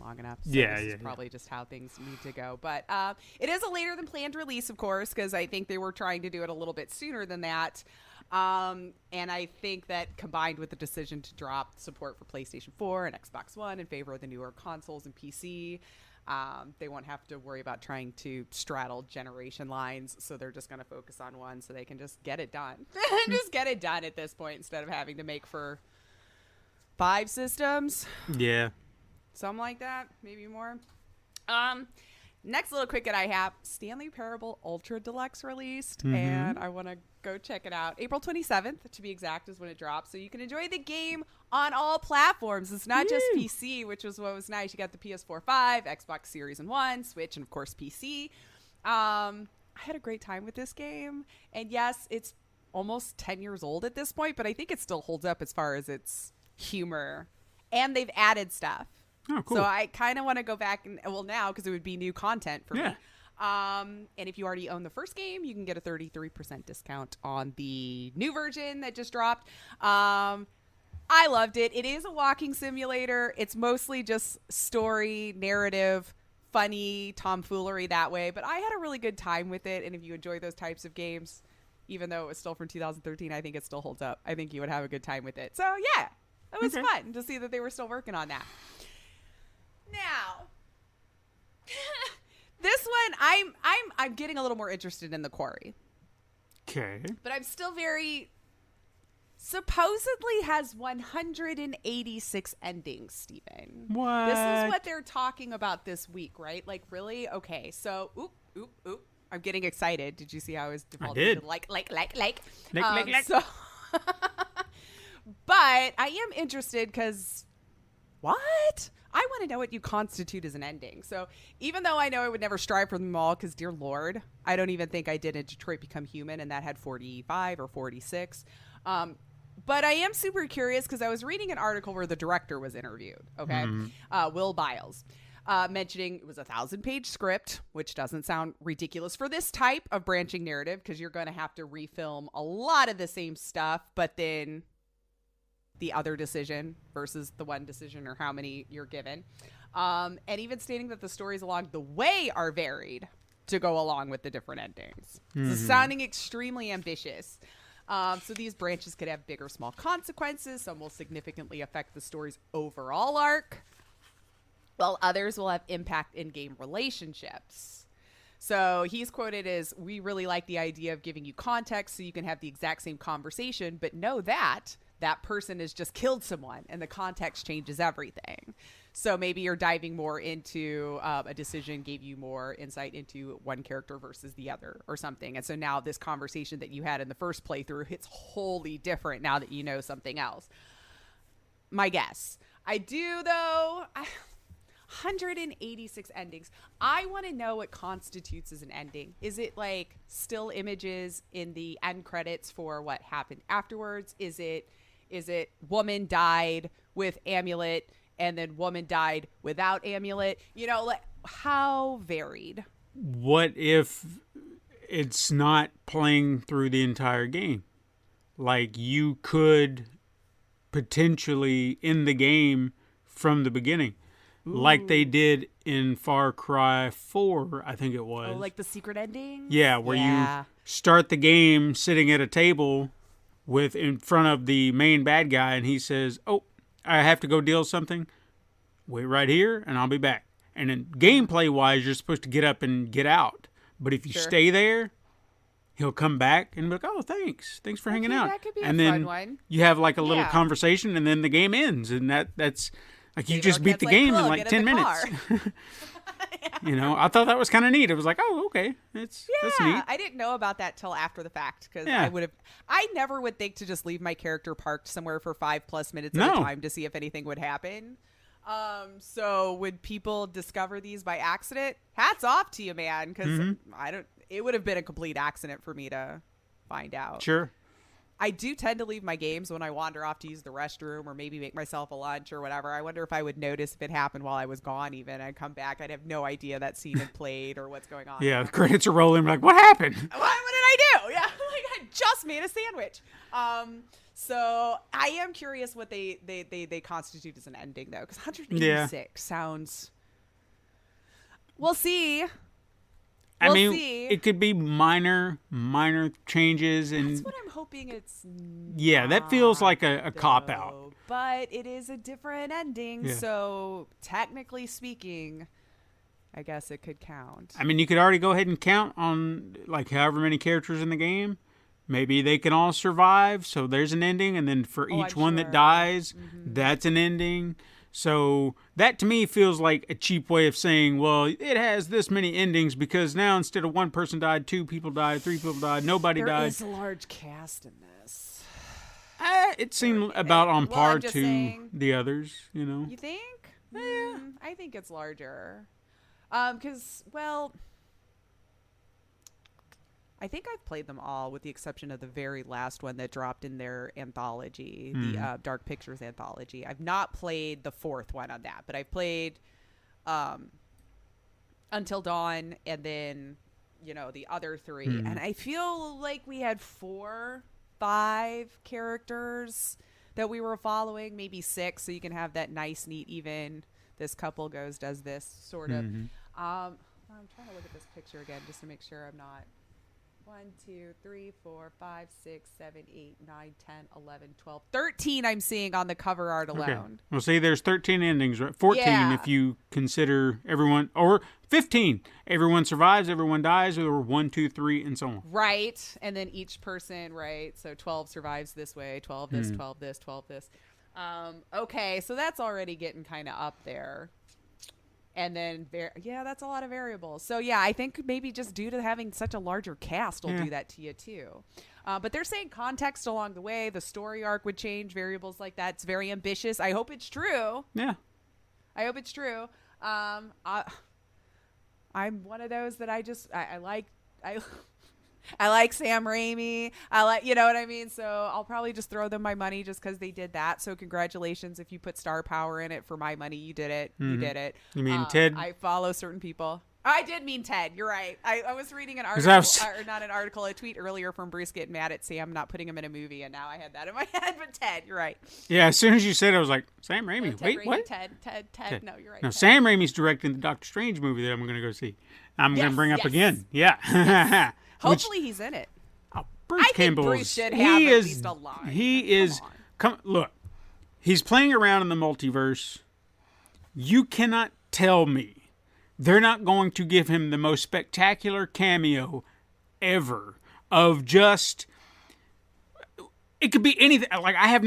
long enough. So this is probably just how things need to go. But it is a later than planned release, of course, because I think they were trying to do it a little bit sooner than that. And I think that combined with the decision to drop support for PlayStation 4 and Xbox One in favor of the newer consoles and PC, they won't have to worry about trying to straddle generation lines. So they're just going to focus on one so they can just get it done. Just get it done at this point instead of having to make for 5 systems. Yeah. Something like that, maybe more. next little quick that I have, Stanley Parable Ultra Deluxe released, and I want to go check it out. April 27th, to be exact, is when it drops. So you can enjoy the game on all platforms. It's not just PC, which was what was nice. You got the PS4, 5, Xbox Series and 1, Switch, and of course PC. I had a great time with this game. And yes, it's almost 10 years old at this point, but I think it still holds up as far as its humor. And they've added stuff. Oh, cool. So I kind of want to go back and, well, now, because it would be new content for me. And if you already own the first game, you can get a 33% discount on the new version that just dropped. I loved it. It is a walking simulator. It's mostly just story, narrative, funny, tomfoolery that way. But I had a really good time with it. And if you enjoy those types of games, even though it was still from 2013, I think it still holds up. I think you would have a good time with it. So, yeah, it was fun to see that they were still working on that. Now, this one, I'm getting a little more interested in The Quarry. Okay. But I'm still very, supposedly has 186 endings, Steven. What? This is what they're talking about this week, right? Like, really? Okay, so, oop. I'm getting excited. Did you see how I was defaulting? I did. Like. So, but I am interested because, what? I want to know what you constitute as an ending. So even though I know I would never strive for them all, because dear Lord, I don't even think I did in Detroit Become Human, and that had 45 or 46. But I am super curious because I was reading an article where the director was interviewed, okay? Will Biles, mentioning it was a 1,000-page script, which doesn't sound ridiculous for this type of branching narrative because you're going to have to refilm a lot of the same stuff, but then the other decision versus the one decision or how many you're given. And even stating that the stories along the way are varied to go along with the different endings. So sounding extremely ambitious. So these branches could have big or small consequences. Some will significantly affect the story's overall arc, while others will have impact in game relationships. So he's quoted as, "We really like the idea of giving you context so you can have the exact same conversation, but know that that person has just killed someone and the context changes everything." So maybe you're diving more into a decision gave you more insight into one character versus the other or something. And so now this conversation that you had in the first playthrough hits wholly different now that you know something else. My guess. I do, though. 186 endings. I want to know what constitutes as an ending. Is it like still images in the end credits for what happened afterwards? Is it woman died with amulet and then woman died without amulet? You know, like, how varied? What if it's not playing through the entire game? Like, you could potentially end the game from the beginning. Ooh. Like they did in Far Cry 4, I think it was. Oh, like the secret ending? Yeah, where you start the game sitting at a table with in front of the main bad guy, and he says, "Oh, I have to go deal something. Wait right here, and I'll be back." And then gameplay-wise, you're supposed to get up and get out. But if you stay there, he'll come back and be like, "Oh, thanks for hanging out." That could be and a then fun one. You have like a little conversation, and then the game ends, and that's like you just beat the game in like 10 minutes. You know, I thought that was kind of neat. It was like, oh, okay, that's neat. I didn't know about that till after the fact because I never would think to just leave my character parked somewhere for 5+ minutes at a time to see if anything would happen. So would people discover these by accident? Hats off to you, man, because it would have been a complete accident for me to find out. Sure. I do tend to leave my games when I wander off to use the restroom or maybe make myself a lunch or whatever. I wonder if I would notice if it happened while I was gone even. I'd come back. I'd have no idea that scene had played or what's going on. Yeah, the credits are rolling. Like, what happened? What did I do? Yeah, like I just made a sandwich. So I am curious what they constitute as an ending, though, because 186 sounds... We'll see. I mean, it could be minor changes, and that's what I'm hoping it's. Yeah, that feels like a cop out. But it is a different ending, so technically speaking, I guess it could count. I mean, you could already go ahead and count on like however many characters in the game. Maybe they can all survive, so there's an ending, and then for each one that dies, that's an ending. So that to me feels like a cheap way of saying, well, it has this many endings because now instead of one person died, 2 people died, 3 people died, nobody died. There is a large cast in this. It seemed about on par to saying, the others, you know. You think? Yeah. I think it's larger. Because, well, I think I've played them all with the exception of the very last one that dropped in their anthology, the Dark Pictures anthology. I've not played the 4th one on that, but I've played Until Dawn and then, you know, the other 3. And I feel like we had 4, 5 characters that we were following, maybe 6, so you can have that nice, neat, even, this couple does this sort of. I'm trying to look at this picture again just to make sure I'm not. 1, 2, 3, 4, 5, 6, 7, 8, 9, 10, 11, 12, 13 I'm seeing on the cover art alone. Okay. Well, see, there's 13 endings, right? 14 if you consider everyone, or 15. Everyone survives, everyone dies, or 1, 2, 3, and so on. Right. And then each person, right? So 12 survives this way, 12 this, 12 this, 12 this. Okay, so that's already getting kind of up there. And then, that's a lot of variables. So, yeah, I think maybe just due to having such a larger cast will do that to you, too. But they're saying context along the way. The story arc would change, variables like that. It's very ambitious. I hope it's true. Yeah. I hope it's true. I'm one of those that I like Sam Raimi. I like, you know what I mean? So I'll probably just throw them my money just because they did that. So congratulations if you put star power in it for my money. You did it. You did it. You mean Ted? I follow certain people. I did mean Ted. You're right. I was reading an article, or not an article, a tweet earlier from Bruce getting mad at Sam not putting him in a movie, and now I had that in my head. But Ted, you're right. Yeah, as soon as you said it, I was like, Sam Raimi. Wait, what? Ted. No, you're right. No, Ted. Sam Raimi's directing the Doctor Strange movie that I'm going to go see. I'm going to bring up again. Yeah. Yes. Hopefully he's in it. Bruce Campbell. Bruce should have at least a line. Look, he's playing around in the multiverse. You cannot tell me they're not going to give him the most spectacular cameo ever of just. It could be anything. Like I have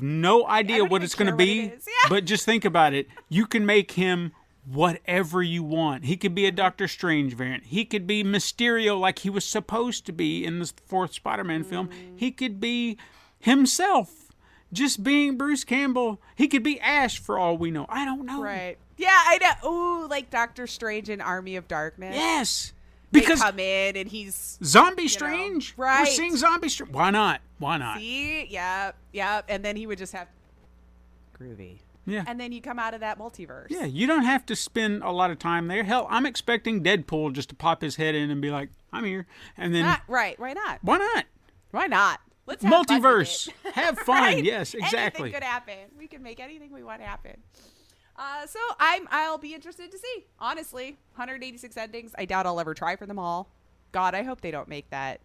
no idea what it's going to be. But just think about it. You can make him whatever you want. He could be a Doctor Strange variant. He could be Mysterio like he was supposed to be in the 4th Spider-Man film. He could be himself, just being Bruce Campbell. He could be Ash for all we know. I don't know. Right. Yeah, I know. Ooh, like Doctor Strange in Army of Darkness. Yes. Because they come in and he's Zombie Strange. Right. We're seeing Zombie Strange. Why not? See? Yep. And then he would just have groovy. Yeah. And then you come out of that multiverse. Yeah, you don't have to spend a lot of time there. Hell, I'm expecting Deadpool just to pop his head in and be like, I'm here. And then right, why not? Why not? Why not? Let's have multiverse. Fun with it. Have fun. Right? Yes, exactly. Anything could happen. We can make anything we want happen. So I'll be interested to see. Honestly, 186 endings. I doubt I'll ever try for them all. God, I hope they don't make that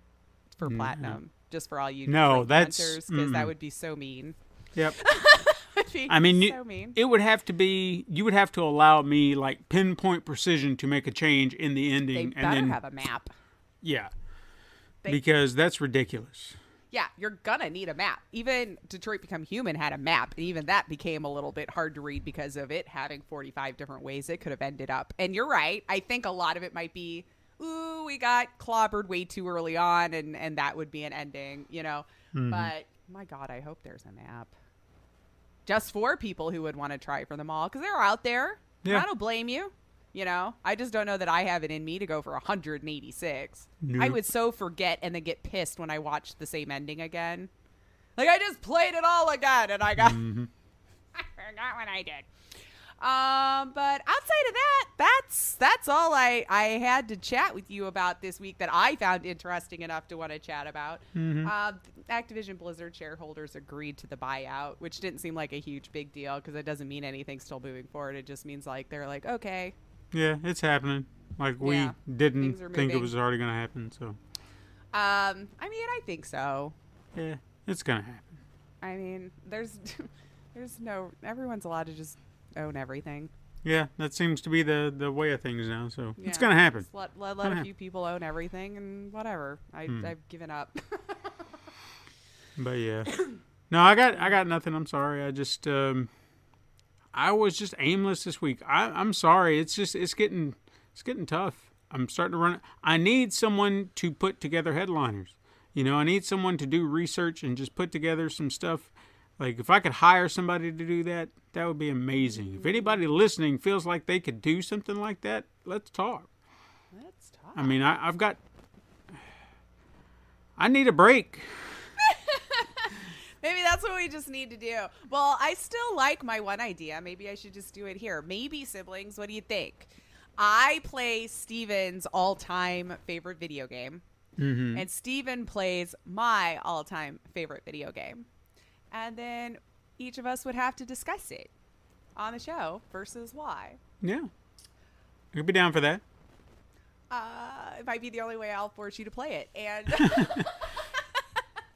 for platinum. Just for all you hunters, because that would be so mean. Yep. I mean, so mean. It would have to be. You would have to allow me like pinpoint precision to make a change in the ending, they better have a map. Yeah, because that's ridiculous. Yeah, you're gonna need a map. Even Detroit Become Human had a map, and even that became a little bit hard to read because of it having 45 different ways it could have ended up. And you're right. I think a lot of it might be, ooh, we got clobbered way too early on, and that would be an ending, you know. But my God, I hope there's a map. Just for people who would want to try for them all, because they're out there. Yeah. I don't blame you. You know, I just don't know that I have it in me to go for 186. Nope. I would so forget and then get pissed when I watched the same ending again. Like, I just played it all again, and I got... I forgot what I did. But outside of that, that's all I had to chat with you about this week that I found interesting enough to want to chat about. Activision Blizzard shareholders agreed to the buyout, which didn't seem like a huge big deal because it doesn't mean anything's still moving forward. It just means like they're like, okay. Yeah, it's happening. Like we didn't think it was already going to happen. So. I mean, I think so. Yeah, it's going to happen. I mean, there's everyone's allowed to just own everything. Yeah, that seems to be the way of things now. So it's going to happen. Let a few people own everything and whatever. I've given up. But yeah, no, I got nothing. I'm sorry. I just I was just aimless this week. I'm sorry. It's getting tough. I'm starting to run. I need someone to put together headliners. I need someone to do research and just put together some stuff. Like, if I could hire somebody to do that, that would be amazing. If anybody listening feels like they could do something like that, let's talk. I mean, I need a break. Maybe that's what we just need to do. Well, I still like my one idea. Maybe I should just do it here. Maybe, siblings, what do you think? I play Steven's all-time favorite video game. Mm-hmm. And Steven plays my all-time favorite video game. And then each of us would have to discuss it on the show versus why. Yeah. You'd be down for that. It might be the only way I'll force you to play it. And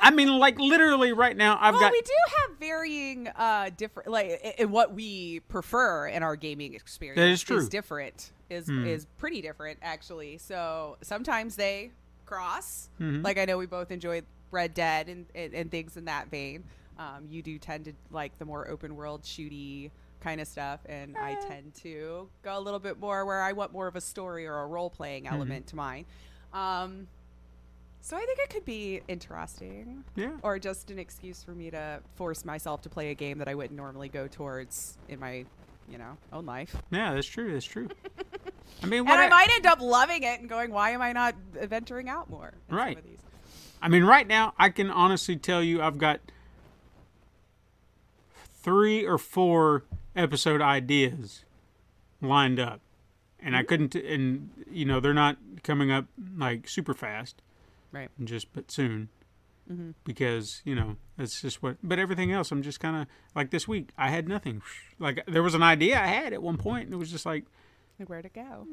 I mean, like, literally right now, we do have varying different, like, in what we prefer in our gaming experience. That is true. Is different. Is pretty different, actually. So sometimes they cross. Mm-hmm. Like, I know we both enjoyed Red Dead and things in that vein. You do tend to like the more open world shooty kind of stuff, and I tend to go a little bit more where I want more of a story or a role playing element to mine. So I think it could be interesting. Yeah. Or just an excuse for me to force myself to play a game that I wouldn't normally go towards in my, own life. Yeah, that's true. That's true. I mean, I might end up loving it and going, why am I not venturing out more? Right. Some of these? I mean, right now, I can honestly tell you I've got 3 or 4 episode ideas lined up, and I couldn't, and they're not coming up like super fast, right? But soon, because that's just what. But everything else, I'm just kind of like this week. I had nothing. Like, there was an idea I had at one point, and it was just like where'd it go?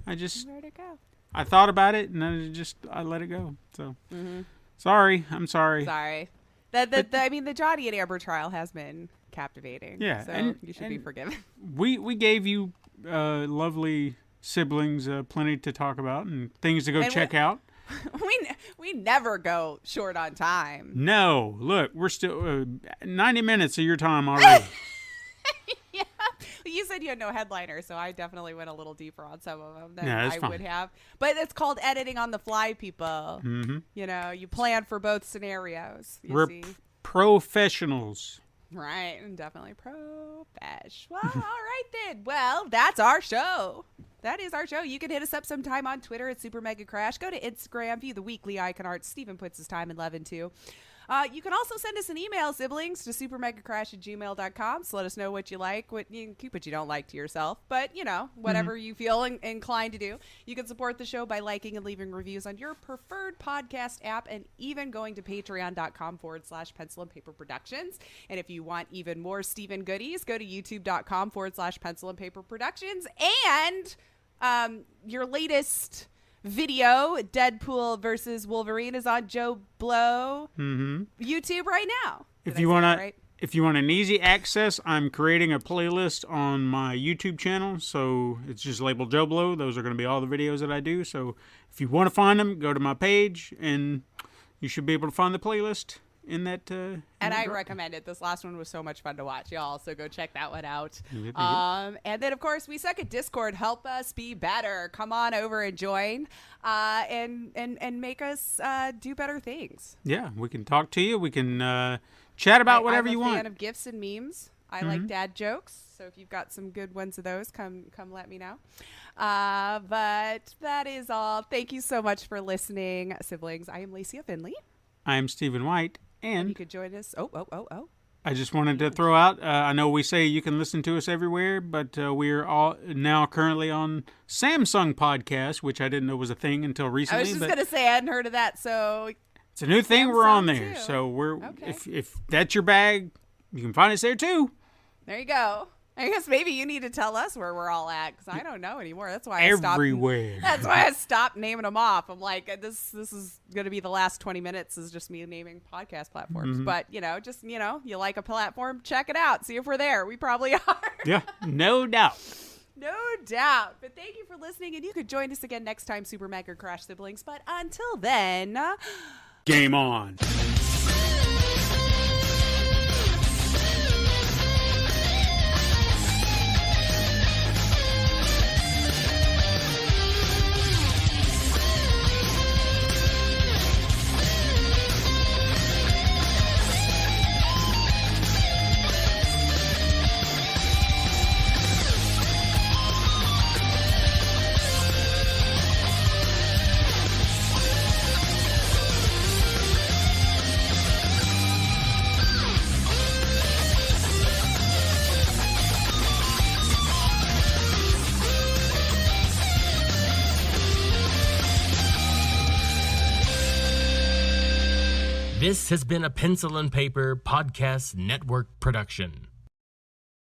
Where'd it go? I thought about it, and I let it go. So sorry. I'm sorry. Sorry. The Johnny and Amber trial has been captivating. Yeah, so you should be forgiven. We gave you lovely siblings plenty to talk about and things to go check out. We never go short on time. No, look, we're still 90 minutes of your time already. Yeah, you said you had no headliner, so I definitely went a little deeper on some of them than I would have. But it's called editing on the fly, people. Mm-hmm. You plan for both scenarios. We're professionals. Right, definitely profesh. Well, all right then. Well, that's our show. That is our show. You can hit us up sometime on Twitter at Super Mega Crash. Go to Instagram, view the weekly icon art. Steven puts his time and love into. You can also send us an email, siblings, to supermegacrash@gmail.com. So let us know what you like. You can keep what you don't like to yourself. But, whatever you feel inclined to do. You can support the show by liking and leaving reviews on your preferred podcast app, and even going to patreon.com/Pencil and Paper Productions. And if you want even more Steven goodies, go to youtube.com/Pencil and Paper Productions. And your latest video, Deadpool versus Wolverine, is on Joe Blow YouTube right now. If you want an easy access, I'm creating a playlist on my YouTube channel, so it's just labeled Joe Blow. Those are going to be all the videos that I do. So if you want to find them, go to my page, and you should be able to find the playlist in that. And I recommend it. This last one was so much fun to watch, y'all. So go check that one out. And then, of course, we suck at Discord. Help us be better. Come on over and join, and make us do better things. Yeah, we can talk to you. We can chat about whatever you want. I'm a fan of GIFs and memes. I like dad jokes. So if you've got some good ones of those, come let me know. But that is all. Thank you so much for listening, siblings. I am Lacey Finley. I am Stephen White. And you could join us. Oh. I just wanted to throw out, I know we say you can listen to us everywhere, but we're all now currently on Samsung Podcast, which I didn't know was a thing until recently. I was just going to say I hadn't heard of that, so it's a new thing. We're on there. Too. So if that's your bag, you can find us there too. There you go. I guess maybe you need to tell us where we're all at, because I don't know anymore. That's why everywhere. That's why I stopped naming them off. I'm like, this is going to be the last 20 minutes is just me naming podcast platforms. But, you like a platform, check it out. See if we're there. We probably are. Yeah, no doubt. No doubt. But thank you for listening, and you could join us again next time, Super Mega Crash siblings. But until then, game on. This has been a Pencil and Paper Podcast Network production.